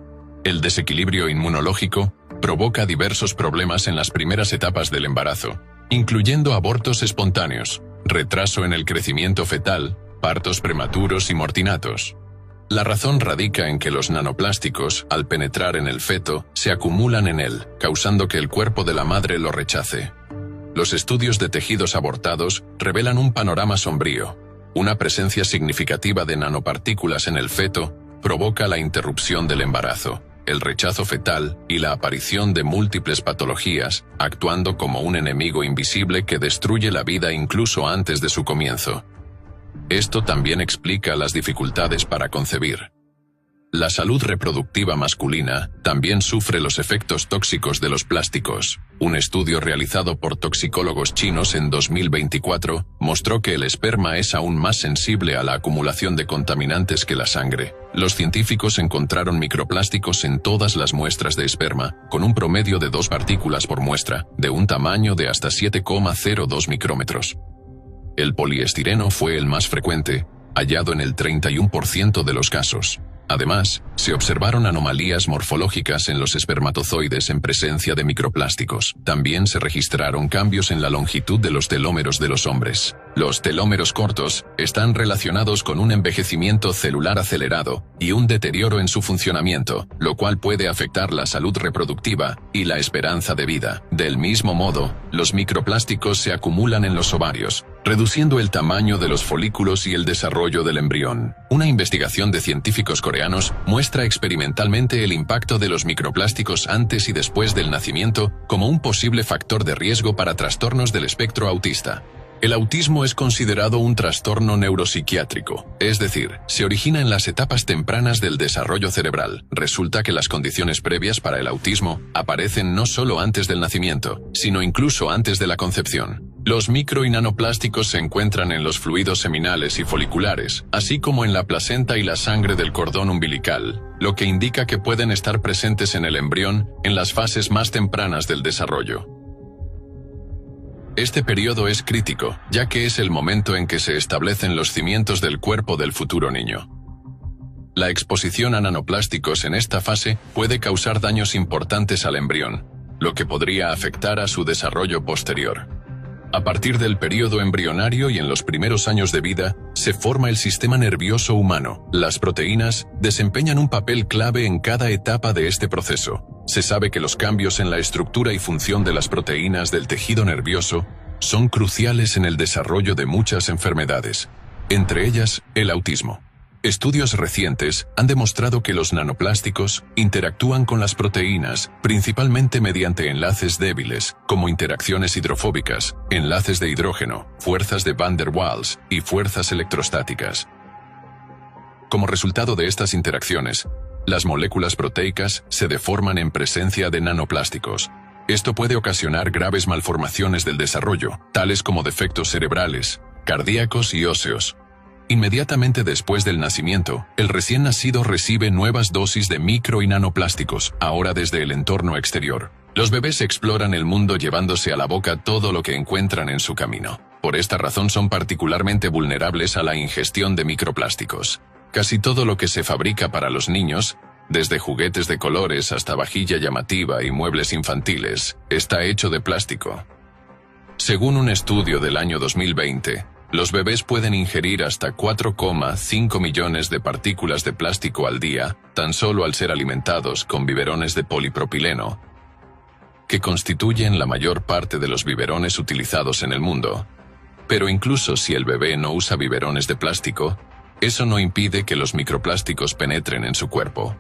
El desequilibrio inmunológico provoca diversos problemas en las primeras etapas del embarazo, incluyendo abortos espontáneos, retraso en el crecimiento fetal, partos prematuros y mortinatos. La razón radica en que los nanoplásticos, al penetrar en el feto, se acumulan en él, causando que el cuerpo de la madre lo rechace. Los estudios de tejidos abortados revelan un panorama sombrío. Una presencia significativa de nanopartículas en el feto provoca la interrupción del embarazo, el rechazo fetal y la aparición de múltiples patologías, actuando como un enemigo invisible que destruye la vida incluso antes de su comienzo. Esto también explica las dificultades para concebir. La salud reproductiva masculina también sufre los efectos tóxicos de los plásticos. Un estudio realizado por toxicólogos chinos en 2024 mostró que el esperma es aún más sensible a la acumulación de contaminantes que la sangre. Los científicos encontraron microplásticos en todas las muestras de esperma, con un promedio de 2 partículas por muestra, de un tamaño de hasta 7,02 micrómetros. El poliestireno fue el más frecuente, hallado en el 31% de los casos. Además, se observaron anomalías morfológicas en los espermatozoides en presencia de microplásticos. También se registraron cambios en la longitud de los telómeros de los hombres. Los telómeros cortos están relacionados con un envejecimiento celular acelerado y un deterioro en su funcionamiento, lo cual puede afectar la salud reproductiva y la esperanza de vida. Del mismo modo, los microplásticos se acumulan en los ovarios, reduciendo el tamaño de los folículos y el desarrollo del embrión. Una investigación de científicos coreanos muestra experimentalmente el impacto de los microplásticos antes y después del nacimiento como un posible factor de riesgo para trastornos del espectro autista. El autismo es considerado un trastorno neuropsiquiátrico, es decir, se origina en las etapas tempranas del desarrollo cerebral. Resulta que las condiciones previas para el autismo aparecen no solo antes del nacimiento, sino incluso antes de la concepción. Los micro y nanoplásticos se encuentran en los fluidos seminales y foliculares, así como en la placenta y la sangre del cordón umbilical, lo que indica que pueden estar presentes en el embrión en las fases más tempranas del desarrollo. Este periodo es crítico, ya que es el momento en que se establecen los cimientos del cuerpo del futuro niño. La exposición a nanoplásticos en esta fase puede causar daños importantes al embrión, lo que podría afectar a su desarrollo posterior. A partir del periodo embrionario y en los primeros años de vida, se forma el sistema nervioso humano. Las proteínas desempeñan un papel clave en cada etapa de este proceso. Se sabe que los cambios en la estructura y función de las proteínas del tejido nervioso son cruciales en el desarrollo de muchas enfermedades, entre ellas el autismo. Estudios recientes han demostrado que los nanoplásticos interactúan con las proteínas, principalmente mediante enlaces débiles, como interacciones hidrofóbicas, enlaces de hidrógeno, fuerzas de Van der Waals y fuerzas electrostáticas. Como resultado de estas interacciones, las moléculas proteicas se deforman en presencia de nanoplásticos. Esto puede ocasionar graves malformaciones del desarrollo, tales como defectos cerebrales, cardíacos y óseos. Inmediatamente después del nacimiento, el recién nacido recibe nuevas dosis de micro y nanoplásticos, ahora desde el entorno exterior. Los bebés exploran el mundo llevándose a la boca todo lo que encuentran en su camino. Por esta razón son particularmente vulnerables a la ingestión de microplásticos. Casi todo lo que se fabrica para los niños, desde juguetes de colores hasta vajilla llamativa y muebles infantiles, está hecho de plástico. Según un estudio del año 2020, los bebés pueden ingerir hasta 4,5 millones de partículas de plástico al día, tan solo al ser alimentados con biberones de polipropileno, que constituyen la mayor parte de los biberones utilizados en el mundo. Pero incluso si el bebé no usa biberones de plástico, eso no impide que los microplásticos penetren en su cuerpo.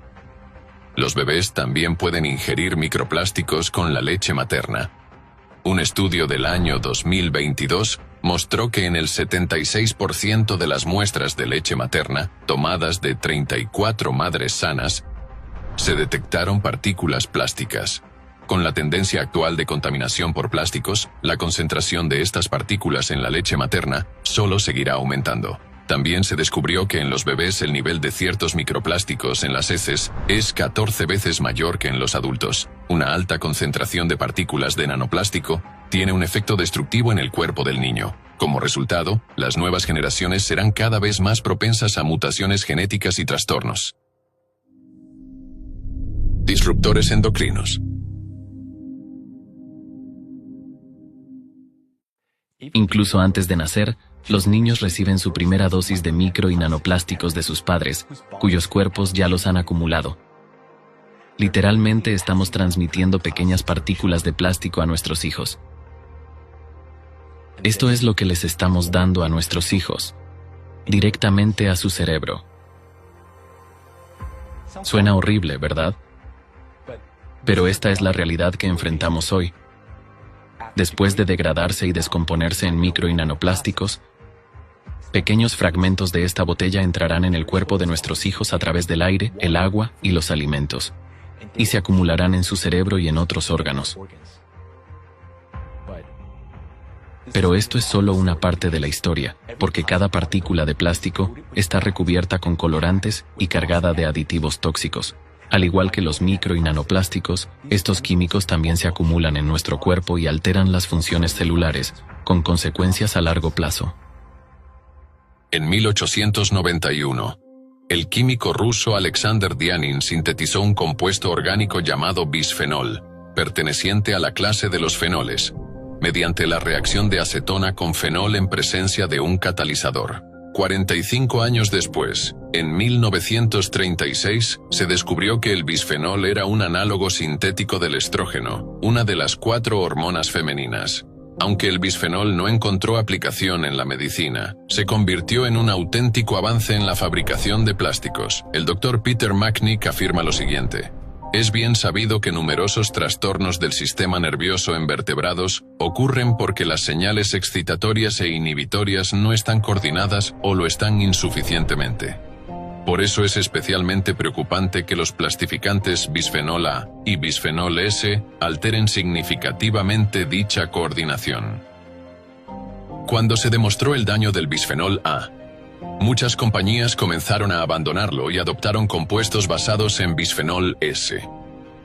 Los bebés también pueden ingerir microplásticos con la leche materna. Un estudio del año 2022 mostró que en el 76% de las muestras de leche materna, tomadas de 34 madres sanas, se detectaron partículas plásticas. Con la tendencia actual de contaminación por plásticos, la concentración de estas partículas en la leche materna solo seguirá aumentando. También se descubrió que en los bebés el nivel de ciertos microplásticos en las heces es 14 veces mayor que en los adultos. Una alta concentración de partículas de nanoplástico tiene un efecto destructivo en el cuerpo del niño. Como resultado, las nuevas generaciones serán cada vez más propensas a mutaciones genéticas y trastornos. Disruptores endocrinos. Incluso antes de nacer, los niños reciben su primera dosis de micro y nanoplásticos de sus padres, cuyos cuerpos ya los han acumulado. Literalmente estamos transmitiendo pequeñas partículas de plástico a nuestros hijos. Esto es lo que les estamos dando a nuestros hijos, directamente a su cerebro. Suena horrible, ¿verdad? Pero esta es la realidad que enfrentamos hoy. Después de degradarse y descomponerse en micro y nanoplásticos, pequeños fragmentos de esta botella entrarán en el cuerpo de nuestros hijos a través del aire, el agua y los alimentos, y se acumularán en su cerebro y en otros órganos. Pero esto es solo una parte de la historia, porque cada partícula de plástico está recubierta con colorantes y cargada de aditivos tóxicos. Al igual que los micro y nanoplásticos, estos químicos también se acumulan en nuestro cuerpo y alteran las funciones celulares, con consecuencias a largo plazo. En 1891, el químico ruso Alexander Dianin sintetizó un compuesto orgánico llamado bisfenol, perteneciente a la clase de los fenoles, mediante la reacción de acetona con fenol en presencia de un catalizador. 45 años después, en 1936, se descubrió que el bisfenol era un análogo sintético del estrógeno, una de las 4 hormonas femeninas. Aunque el bisfenol no encontró aplicación en la medicina, se convirtió en un auténtico avance en la fabricación de plásticos. El Dr. Peter Macknick afirma lo siguiente: es bien sabido que numerosos trastornos del sistema nervioso en vertebrados ocurren porque las señales excitatorias e inhibitorias no están coordinadas o lo están insuficientemente. Por eso es especialmente preocupante que los plastificantes bisfenol A y bisfenol S alteren significativamente dicha coordinación. Cuando se demostró el daño del bisfenol A, muchas compañías comenzaron a abandonarlo y adoptaron compuestos basados en bisfenol S.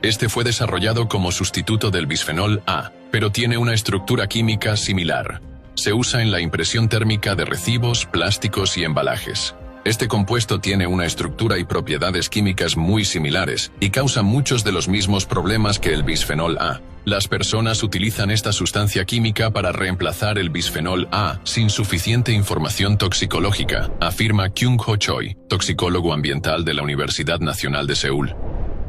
Este fue desarrollado como sustituto del bisfenol A, pero tiene una estructura química similar. Se usa en la impresión térmica de recibos, plásticos y embalajes. Este compuesto tiene una estructura y propiedades químicas muy similares y causa muchos de los mismos problemas que el bisfenol A. Las personas utilizan esta sustancia química para reemplazar el bisfenol A sin suficiente información toxicológica, afirma Kyung-ho Choi, toxicólogo ambiental de la Universidad Nacional de Seúl.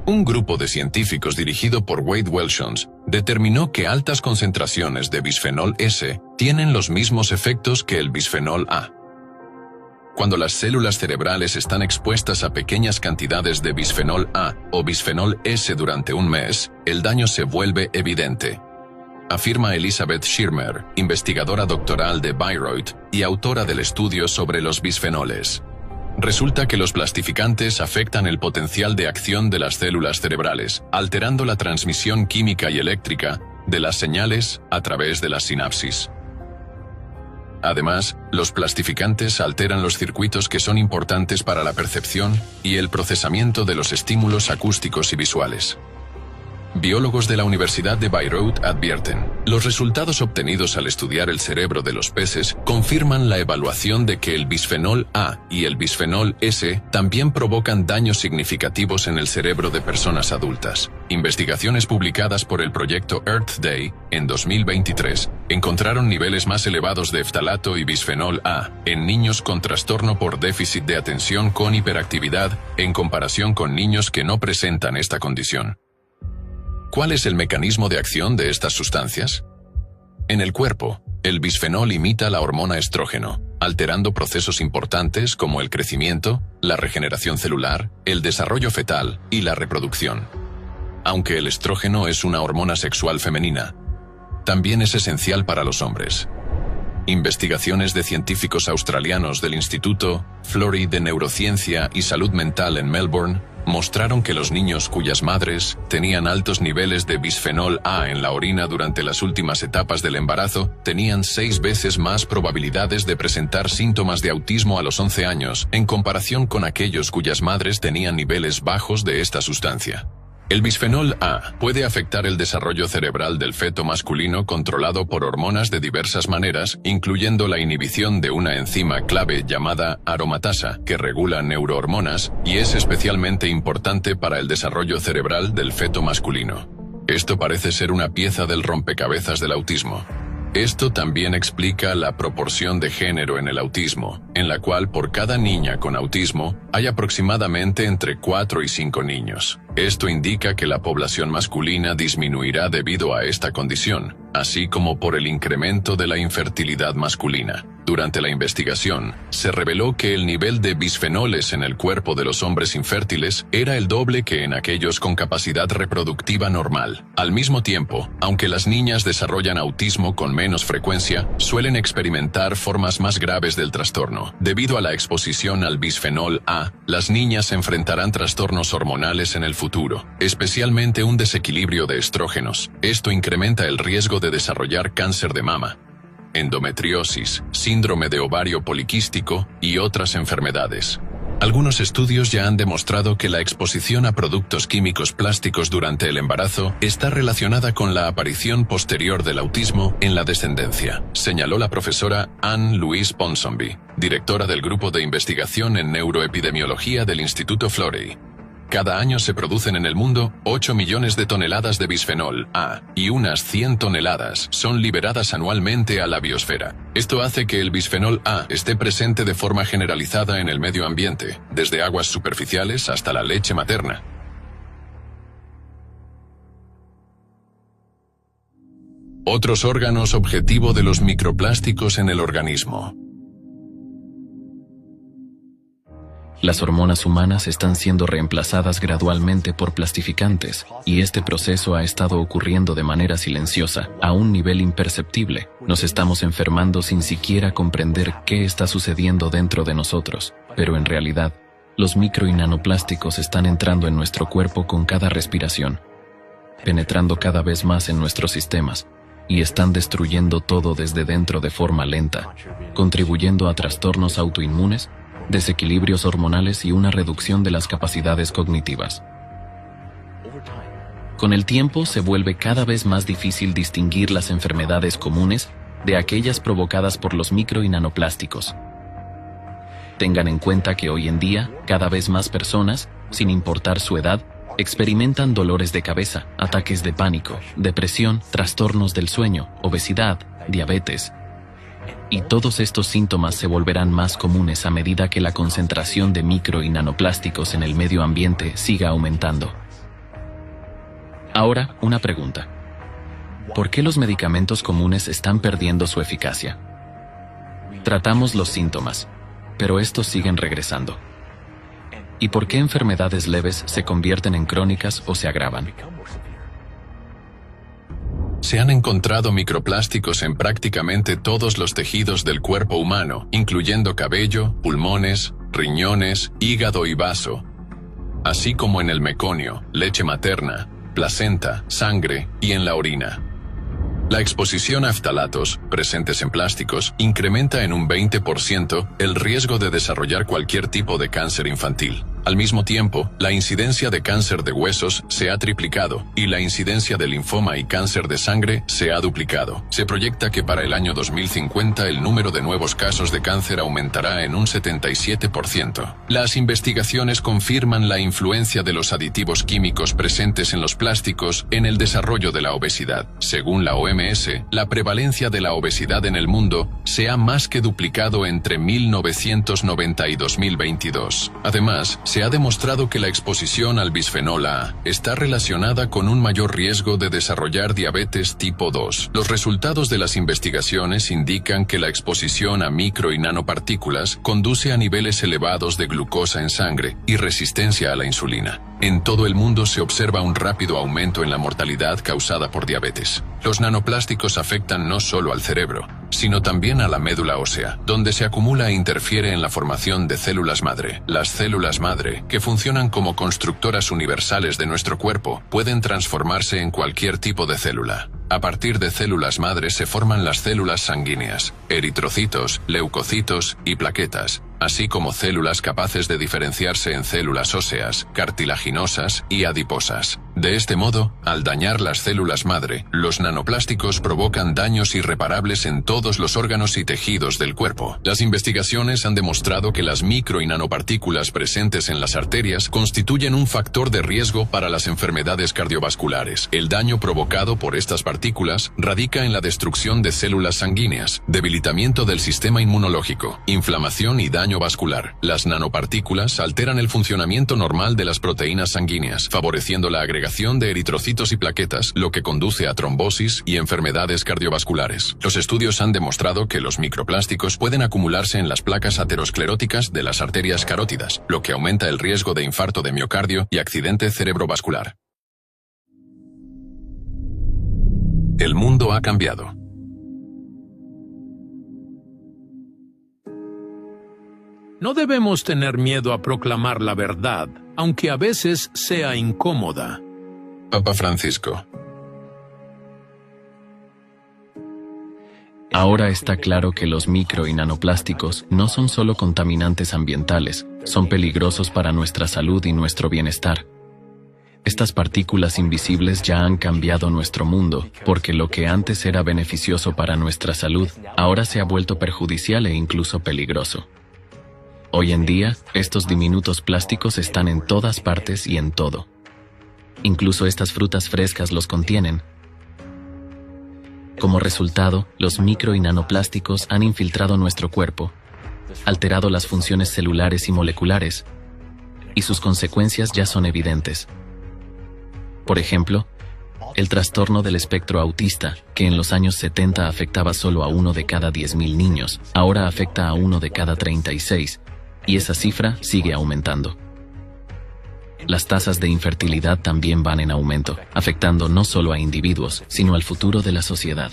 Un grupo de científicos dirigido por Wade Welchons determinó que altas concentraciones de bisfenol S tienen los mismos efectos que el bisfenol A. Cuando las células cerebrales están expuestas a pequeñas cantidades de bisfenol A o bisfenol S durante un mes, el daño se vuelve evidente, afirma Elizabeth Schirmer, investigadora doctoral de Bayreuth y autora del estudio sobre los bisfenoles. Resulta que los plastificantes afectan el potencial de acción de las células cerebrales, alterando la transmisión química y eléctrica de las señales a través de la sinapsis. Además, los plastificantes alteran los circuitos que son importantes para la percepción y el procesamiento de los estímulos acústicos y visuales. Biólogos de la Universidad de Bayreuth advierten: los resultados obtenidos al estudiar el cerebro de los peces confirman la evaluación de que el bisfenol A y el bisfenol S también provocan daños significativos en el cerebro de personas adultas. Investigaciones publicadas por el proyecto Earth Day en 2023 encontraron niveles más elevados de ftalato y bisfenol A en niños con trastorno por déficit de atención con hiperactividad en comparación con niños que no presentan esta condición. ¿Cuál es el mecanismo de acción de estas sustancias? En el cuerpo, el bisfenol imita la hormona estrógeno, alterando procesos importantes como el crecimiento, la regeneración celular, el desarrollo fetal y la reproducción. Aunque el estrógeno es una hormona sexual femenina, también es esencial para los hombres. Investigaciones de científicos australianos del Instituto Florey de Neurociencia y Salud Mental en Melbourne mostraron que los niños cuyas madres tenían altos niveles de bisfenol A en la orina durante las últimas etapas del embarazo tenían 6 veces más probabilidades de presentar síntomas de autismo a los 11 años en comparación con aquellos cuyas madres tenían niveles bajos de esta sustancia. El bisfenol A puede afectar el desarrollo cerebral del feto masculino controlado por hormonas de diversas maneras, incluyendo la inhibición de una enzima clave llamada aromatasa, que regula neurohormonas y es especialmente importante para el desarrollo cerebral del feto masculino. Esto parece ser una pieza del rompecabezas del autismo. Esto también explica la proporción de género en el autismo, en la cual por cada niña con autismo hay aproximadamente entre 4 y 5 niños. Esto indica que la población masculina disminuirá debido a esta condición, así como por el incremento de la infertilidad masculina. Durante la investigación, se reveló que el nivel de bisfenoles en el cuerpo de los hombres infértiles era el doble que en aquellos con capacidad reproductiva normal. Al mismo tiempo, aunque las niñas desarrollan autismo con menos frecuencia, suelen experimentar formas más graves del trastorno. Debido a la exposición al bisfenol A, las niñas enfrentarán trastornos hormonales en el futuro, especialmente un desequilibrio de estrógenos. Esto incrementa el riesgo de desarrollar cáncer de mama, endometriosis, síndrome de ovario poliquístico y otras enfermedades. Algunos estudios ya han demostrado que la exposición a productos químicos plásticos durante el embarazo está relacionada con la aparición posterior del autismo en la descendencia, señaló la profesora Anne-Louise Ponsonby, directora del Grupo de Investigación en Neuroepidemiología del Instituto Florey. Cada año se producen en el mundo 8 millones de toneladas de bisfenol A y unas 100 toneladas son liberadas anualmente a la biosfera. Esto hace que el bisfenol A esté presente de forma generalizada en el medio ambiente, desde aguas superficiales hasta la leche materna. Otros órganos objetivo de los microplásticos en el organismo. Las hormonas humanas están siendo reemplazadas gradualmente por plastificantes, y este proceso ha estado ocurriendo de manera silenciosa, a un nivel imperceptible. Nos estamos enfermando sin siquiera comprender qué está sucediendo dentro de nosotros, pero en realidad, los micro y nanoplásticos están entrando en nuestro cuerpo con cada respiración, penetrando cada vez más en nuestros sistemas, y están destruyendo todo desde dentro de forma lenta, contribuyendo a trastornos autoinmunes, desequilibrios hormonales y una reducción de las capacidades cognitivas. Con el tiempo se vuelve cada vez más difícil distinguir las enfermedades comunes de aquellas provocadas por los micro y nanoplásticos. Tengan en cuenta que hoy en día, cada vez más personas, sin importar su edad, experimentan dolores de cabeza, ataques de pánico, depresión, trastornos del sueño, obesidad, diabetes. Y todos estos síntomas se volverán más comunes a medida que la concentración de micro y nanoplásticos en el medio ambiente siga aumentando. Ahora, una pregunta. ¿Por qué los medicamentos comunes están perdiendo su eficacia? Tratamos los síntomas, pero estos siguen regresando. ¿Y por qué enfermedades leves se convierten en crónicas o se agravan? Se han encontrado microplásticos en prácticamente todos los tejidos del cuerpo humano, incluyendo cabello, pulmones, riñones, hígado y vaso, así como en el meconio, leche materna, placenta, sangre y en la orina. La exposición a ftalatos, presentes en plásticos, incrementa en un 20% el riesgo de desarrollar cualquier tipo de cáncer infantil. Al mismo tiempo, la incidencia de cáncer de huesos se ha triplicado y la incidencia de linfoma y cáncer de sangre se ha duplicado. Se proyecta que para el año 2050 el número de nuevos casos de cáncer aumentará en un 77%. Las investigaciones confirman la influencia de los aditivos químicos presentes en los plásticos en el desarrollo de la obesidad. Según la OMS, la prevalencia de la obesidad en el mundo se ha más que duplicado entre 1990 y 2022. Además, se ha demostrado que la exposición al bisfenol A está relacionada con un mayor riesgo de desarrollar diabetes tipo 2. Los resultados de las investigaciones indican que la exposición a micro y nanopartículas conduce a niveles elevados de glucosa en sangre y resistencia a la insulina. En todo el mundo se observa un rápido aumento en la mortalidad causada por diabetes. Los nanoplásticos afectan no solo al cerebro, sino también a la médula ósea, donde se acumula e interfiere en la formación de células madre. Las células madre, que funcionan como constructoras universales de nuestro cuerpo, pueden transformarse en cualquier tipo de célula. A partir de células madre se forman las células sanguíneas, eritrocitos, leucocitos y plaquetas, así como células capaces de diferenciarse en células óseas, cartilaginosas y adiposas. De este modo, al dañar las células madre, los nanoplásticos provocan daños irreparables en todos los órganos y tejidos del cuerpo. Las investigaciones han demostrado que las micro y nanopartículas presentes en las arterias constituyen un factor de riesgo para las enfermedades cardiovasculares. El daño provocado por estas partículas radica en la destrucción de células sanguíneas, debilitamiento del sistema inmunológico, inflamación y daño vascular. Las nanopartículas alteran el funcionamiento normal de las proteínas sanguíneas, favoreciendo la agregación de eritrocitos y plaquetas, lo que conduce a trombosis y enfermedades cardiovasculares. Los estudios han demostrado que los microplásticos pueden acumularse en las placas ateroscleróticas de las arterias carótidas, lo que aumenta el riesgo de infarto de miocardio y accidente cerebrovascular. El mundo ha cambiado. No debemos tener miedo a proclamar la verdad, aunque a veces sea incómoda. Papa Francisco. Ahora está claro que los micro y nanoplásticos no son solo contaminantes ambientales, son peligrosos para nuestra salud y nuestro bienestar. Estas partículas invisibles ya han cambiado nuestro mundo, porque lo que antes era beneficioso para nuestra salud, ahora se ha vuelto perjudicial e incluso peligroso. Hoy en día, estos diminutos plásticos están en todas partes y en todo. Incluso estas frutas frescas los contienen. Como resultado, los micro y nanoplásticos han infiltrado nuestro cuerpo, alterado las funciones celulares y moleculares, y sus consecuencias ya son evidentes. Por ejemplo, el trastorno del espectro autista, que en los años 70 afectaba solo a 1 de cada 10.000 niños, ahora afecta a 1 de cada 36, y esa cifra sigue aumentando. Las tasas de infertilidad también van en aumento, afectando no solo a individuos, sino al futuro de la sociedad.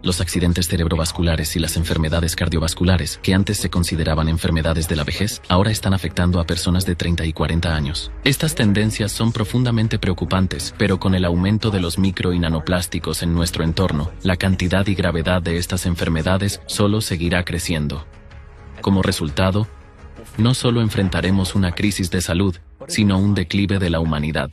Los accidentes cerebrovasculares y las enfermedades cardiovasculares, que antes se consideraban enfermedades de la vejez, ahora están afectando a personas de 30 y 40 años. Estas tendencias son profundamente preocupantes, pero con el aumento de los micro y nanoplásticos en nuestro entorno, la cantidad y gravedad de estas enfermedades solo seguirá creciendo. Como resultado, no solo enfrentaremos una crisis de salud, sino un declive de la humanidad.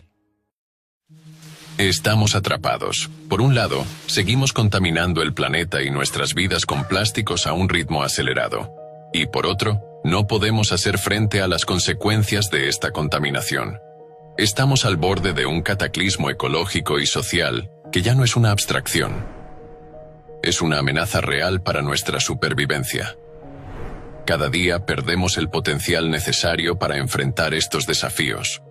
Estamos atrapados. Por un lado, seguimos contaminando el planeta y nuestras vidas con plásticos a un ritmo acelerado. Y por otro, no podemos hacer frente a las consecuencias de esta contaminación. Estamos al borde de un cataclismo ecológico y social que ya no es una abstracción. Es una amenaza real para nuestra supervivencia. Cada día perdemos el potencial necesario para enfrentar estos desafíos.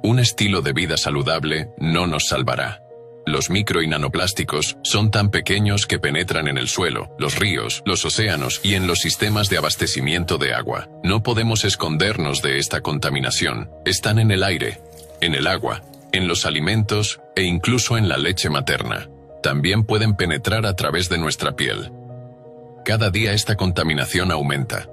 Un estilo de vida saludable no nos salvará. Los micro y nanoplásticos son tan pequeños que penetran en el suelo, los ríos, los océanos y en los sistemas de abastecimiento de agua. No podemos escondernos de esta contaminación. Están en el aire, en el agua, en los alimentos e incluso en la leche materna. También pueden penetrar a través de nuestra piel. Cada día esta contaminación aumenta.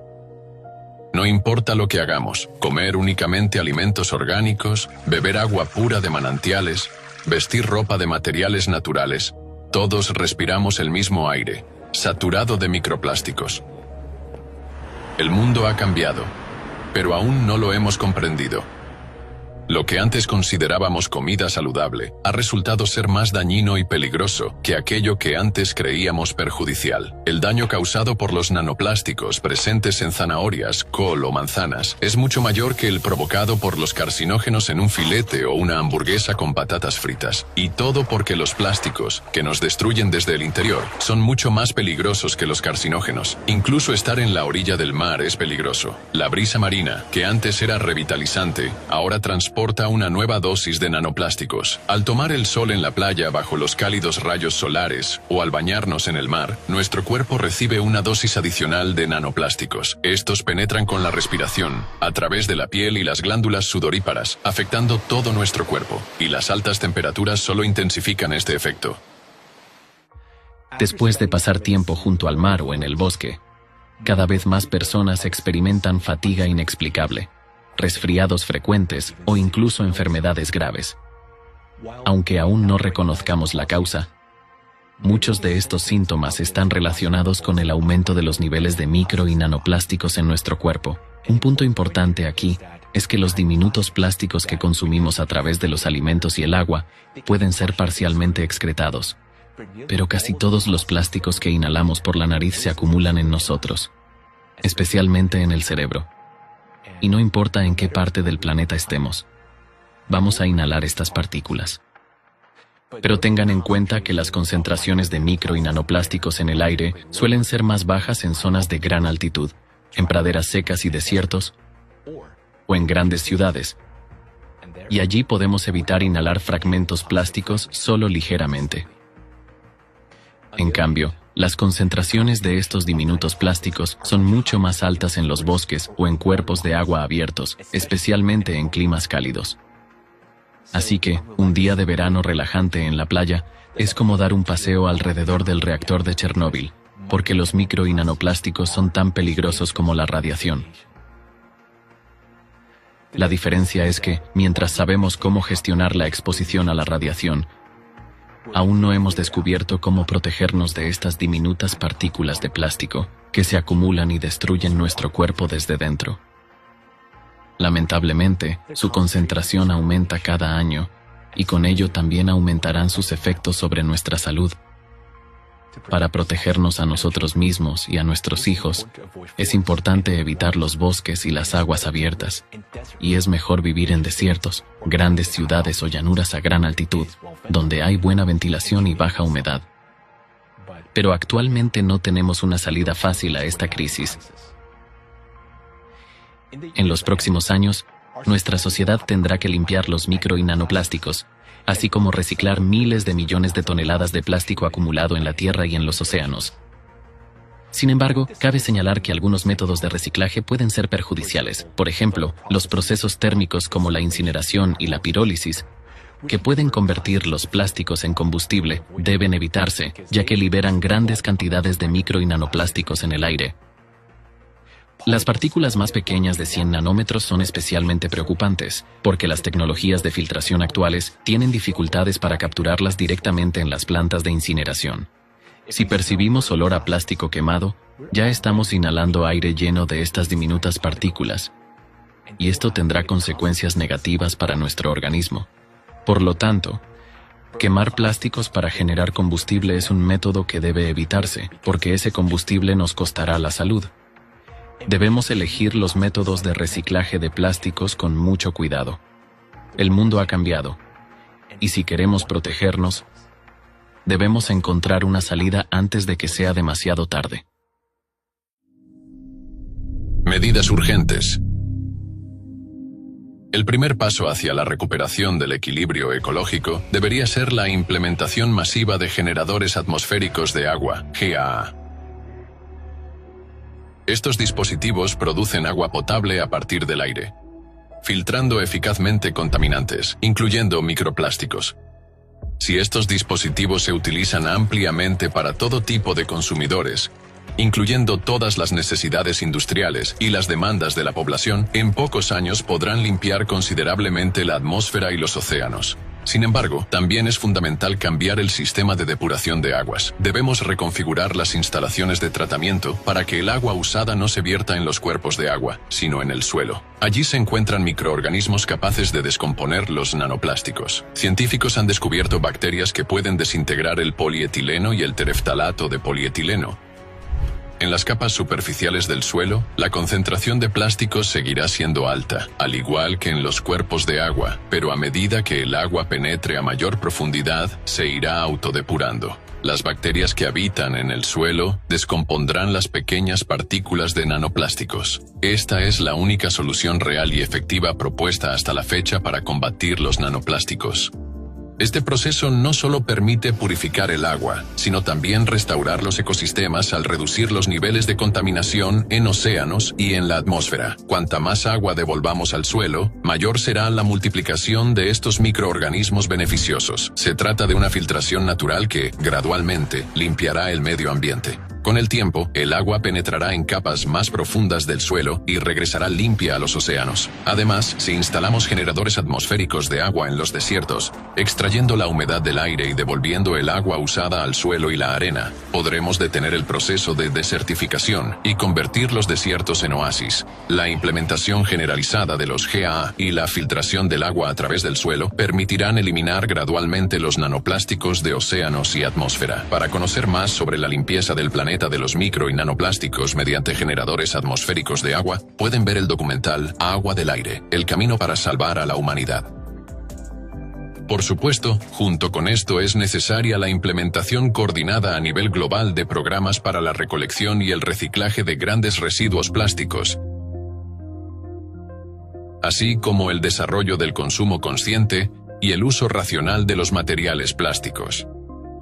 No importa lo que hagamos, comer únicamente alimentos orgánicos, beber agua pura de manantiales, vestir ropa de materiales naturales, todos respiramos el mismo aire, saturado de microplásticos. El mundo ha cambiado, pero aún no lo hemos comprendido. Lo que antes considerábamos comida saludable ha resultado ser más dañino y peligroso que aquello que antes creíamos perjudicial. El daño causado por los nanoplásticos presentes en zanahorias, col o manzanas es mucho mayor que el provocado por los carcinógenos en un filete o una hamburguesa con patatas fritas. Y todo porque los plásticos, que nos destruyen desde el interior, son mucho más peligrosos que los carcinógenos. Incluso estar en la orilla del mar es peligroso. La brisa marina, que antes era revitalizante, ahora transporta transporta una nueva dosis de nanoplásticos. Al tomar el sol en la playa bajo los cálidos rayos solares o al bañarnos en el mar, nuestro cuerpo recibe una dosis adicional de nanoplásticos. Estos penetran con la respiración, a través de la piel y las glándulas sudoríparas, afectando todo nuestro cuerpo, y las altas temperaturas solo intensifican este efecto. Después de pasar tiempo junto al mar o en el bosque, cada vez más personas experimentan fatiga inexplicable, resfriados frecuentes o incluso enfermedades graves. Aunque aún no reconozcamos la causa, muchos de estos síntomas están relacionados con el aumento de los niveles de micro y nanoplásticos en nuestro cuerpo. Un punto importante aquí es que los diminutos plásticos que consumimos a través de los alimentos y el agua pueden ser parcialmente excretados. Pero casi todos los plásticos que inhalamos por la nariz se acumulan en nosotros, especialmente en el cerebro. Y no importa en qué parte del planeta estemos, vamos a inhalar estas partículas. Pero tengan en cuenta que las concentraciones de micro y nanoplásticos en el aire suelen ser más bajas en zonas de gran altitud, en praderas secas y desiertos, o en grandes ciudades. Y allí podemos evitar inhalar fragmentos plásticos solo ligeramente. En cambio, las concentraciones de estos diminutos plásticos son mucho más altas en los bosques o en cuerpos de agua abiertos, especialmente en climas cálidos. Así que, un día de verano relajante en la playa es como dar un paseo alrededor del reactor de Chernóbil, porque los micro y nanoplásticos son tan peligrosos como la radiación. La diferencia es que, mientras sabemos cómo gestionar la exposición a la radiación, aún no hemos descubierto cómo protegernos de estas diminutas partículas de plástico que se acumulan y destruyen nuestro cuerpo desde dentro. Lamentablemente, su concentración aumenta cada año y con ello también aumentarán sus efectos sobre nuestra salud. Para protegernos a nosotros mismos y a nuestros hijos, es importante evitar los bosques y las aguas abiertas, y es mejor vivir en desiertos, grandes ciudades o llanuras a gran altitud, donde hay buena ventilación y baja humedad. Pero actualmente no tenemos una salida fácil a esta crisis. En los próximos años, nuestra sociedad tendrá que limpiar los micro y nanoplásticos, así como reciclar miles de millones de toneladas de plástico acumulado en la tierra y en los océanos. Sin embargo, cabe señalar que algunos métodos de reciclaje pueden ser perjudiciales. Por ejemplo, los procesos térmicos como la incineración y la pirólisis, que pueden convertir los plásticos en combustible, deben evitarse, ya que liberan grandes cantidades de micro y nanoplásticos en el aire. Las partículas más pequeñas de 100 nanómetros son especialmente preocupantes, porque las tecnologías de filtración actuales tienen dificultades para capturarlas directamente en las plantas de incineración. Si percibimos olor a plástico quemado, ya estamos inhalando aire lleno de estas diminutas partículas, y esto tendrá consecuencias negativas para nuestro organismo. Por lo tanto, quemar plásticos para generar combustible es un método que debe evitarse, porque ese combustible nos costará la salud. Debemos elegir los métodos de reciclaje de plásticos con mucho cuidado. El mundo ha cambiado, y si queremos protegernos, debemos encontrar una salida antes de que sea demasiado tarde. Medidas urgentes. El primer paso hacia la recuperación del equilibrio ecológico debería ser la implementación masiva de generadores atmosféricos de agua, GAA. Estos dispositivos producen agua potable a partir del aire, filtrando eficazmente contaminantes, incluyendo microplásticos. Si estos dispositivos se utilizan ampliamente para todo tipo de consumidores, incluyendo todas las necesidades industriales y las demandas de la población, en pocos años podrán limpiar considerablemente la atmósfera y los océanos. Sin embargo, también es fundamental cambiar el sistema de depuración de aguas. Debemos reconfigurar las instalaciones de tratamiento para que el agua usada no se vierta en los cuerpos de agua, sino en el suelo. Allí se encuentran microorganismos capaces de descomponer los nanoplásticos. Científicos han descubierto bacterias que pueden desintegrar el polietileno y el tereftalato de polietileno. En las capas superficiales del suelo, la concentración de plásticos seguirá siendo alta, al igual que en los cuerpos de agua, pero a medida que el agua penetre a mayor profundidad, se irá autodepurando. Las bacterias que habitan en el suelo descompondrán las pequeñas partículas de nanoplásticos. Esta es la única solución real y efectiva propuesta hasta la fecha para combatir los nanoplásticos. Este proceso no solo permite purificar el agua, sino también restaurar los ecosistemas al reducir los niveles de contaminación en océanos y en la atmósfera. Cuanta más agua devolvamos al suelo, mayor será la multiplicación de estos microorganismos beneficiosos. Se trata de una filtración natural que, gradualmente, limpiará el medio ambiente. Con el tiempo, el agua penetrará en capas más profundas del suelo y regresará limpia a los océanos. Además, si instalamos generadores atmosféricos de agua en los desiertos, extrayendo la humedad del aire y devolviendo el agua usada al suelo y la arena, podremos detener el proceso de desertificación y convertir los desiertos en oasis. La implementación generalizada de los GAA y la filtración del agua a través del suelo permitirán eliminar gradualmente los nanoplásticos de océanos y atmósfera. Para conocer más sobre la limpieza del planeta de los micro y nanoplásticos mediante generadores atmosféricos de agua, pueden ver el documental Agua del Aire, el camino para salvar a la humanidad. Por supuesto, junto con esto es necesaria la implementación coordinada a nivel global de programas para la recolección y el reciclaje de grandes residuos plásticos, así como el desarrollo del consumo consciente y el uso racional de los materiales plásticos.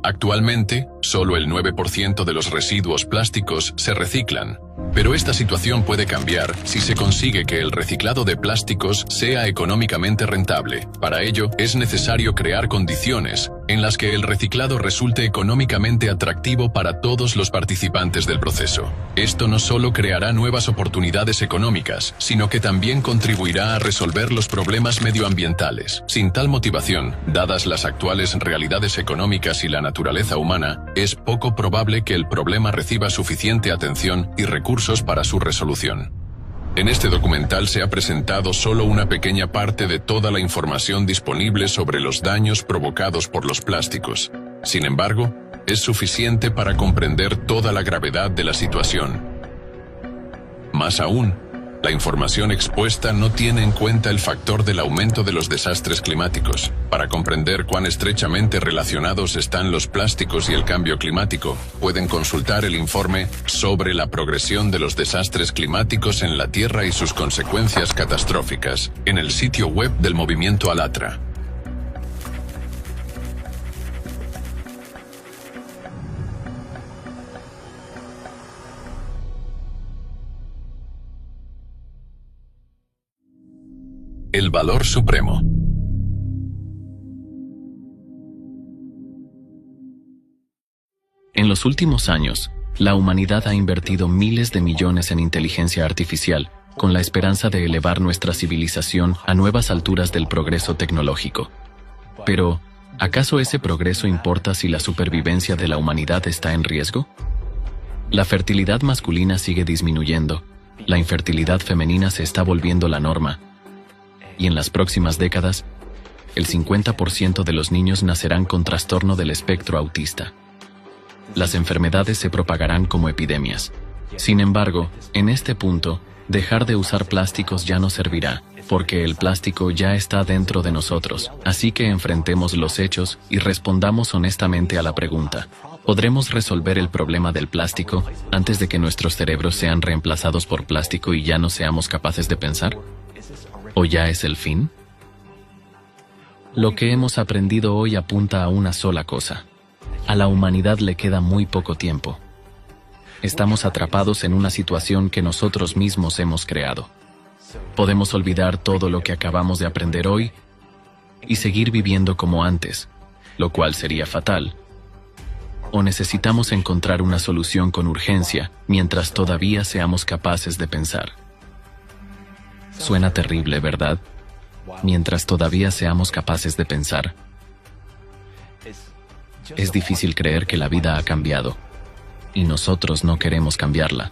Actualmente, solo el 9% de los residuos plásticos se reciclan, pero esta situación puede cambiar si se consigue que el reciclado de plásticos sea económicamente rentable. Para ello, es necesario crear condiciones en las que el reciclado resulte económicamente atractivo para todos los participantes del proceso. Esto no solo creará nuevas oportunidades económicas, sino que también contribuirá a resolver los problemas medioambientales. Sin tal motivación, dadas las actuales realidades económicas y la naturaleza humana, es poco probable que el problema reciba suficiente atención y recursos para su resolución. En este documental se ha presentado solo una pequeña parte de toda la información disponible sobre los daños provocados por los plásticos. Sin embargo, es suficiente para comprender toda la gravedad de la situación. Más aún, la información expuesta no tiene en cuenta el factor del aumento de los desastres climáticos. Para comprender cuán estrechamente relacionados están los plásticos y el cambio climático, pueden consultar el informe sobre la progresión de los desastres climáticos en la Tierra y sus consecuencias catastróficas en el sitio web del Movimiento Alatra. El valor supremo. En los últimos años, la humanidad ha invertido miles de millones en inteligencia artificial, con la esperanza de elevar nuestra civilización a nuevas alturas del progreso tecnológico. Pero, ¿acaso ese progreso importa si la supervivencia de la humanidad está en riesgo? La fertilidad masculina sigue disminuyendo, la infertilidad femenina se está volviendo la norma, y en las próximas décadas, el 50% de los niños nacerán con trastorno del espectro autista. Las enfermedades se propagarán como epidemias. Sin embargo, en este punto, dejar de usar plásticos ya no servirá, porque el plástico ya está dentro de nosotros. Así que enfrentemos los hechos y respondamos honestamente a la pregunta: ¿podremos resolver el problema del plástico antes de que nuestros cerebros sean reemplazados por plástico y ya no seamos capaces de pensar? ¿O ya es el fin? Lo que hemos aprendido hoy apunta a una sola cosa: a la humanidad le queda muy poco tiempo. Estamos atrapados en una situación que nosotros mismos hemos creado. Podemos olvidar todo lo que acabamos de aprender hoy y seguir viviendo como antes, lo cual sería fatal. O necesitamos encontrar una solución con urgencia mientras todavía seamos capaces de pensar. Suena terrible, ¿verdad? Mientras todavía seamos capaces de pensar. Es difícil creer que la vida ha cambiado, y nosotros no queremos cambiarla.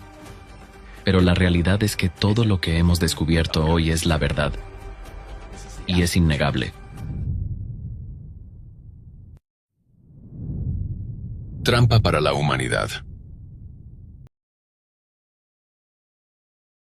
Pero la realidad es que todo lo que hemos descubierto hoy es la verdad, y es innegable. Trampa para la humanidad.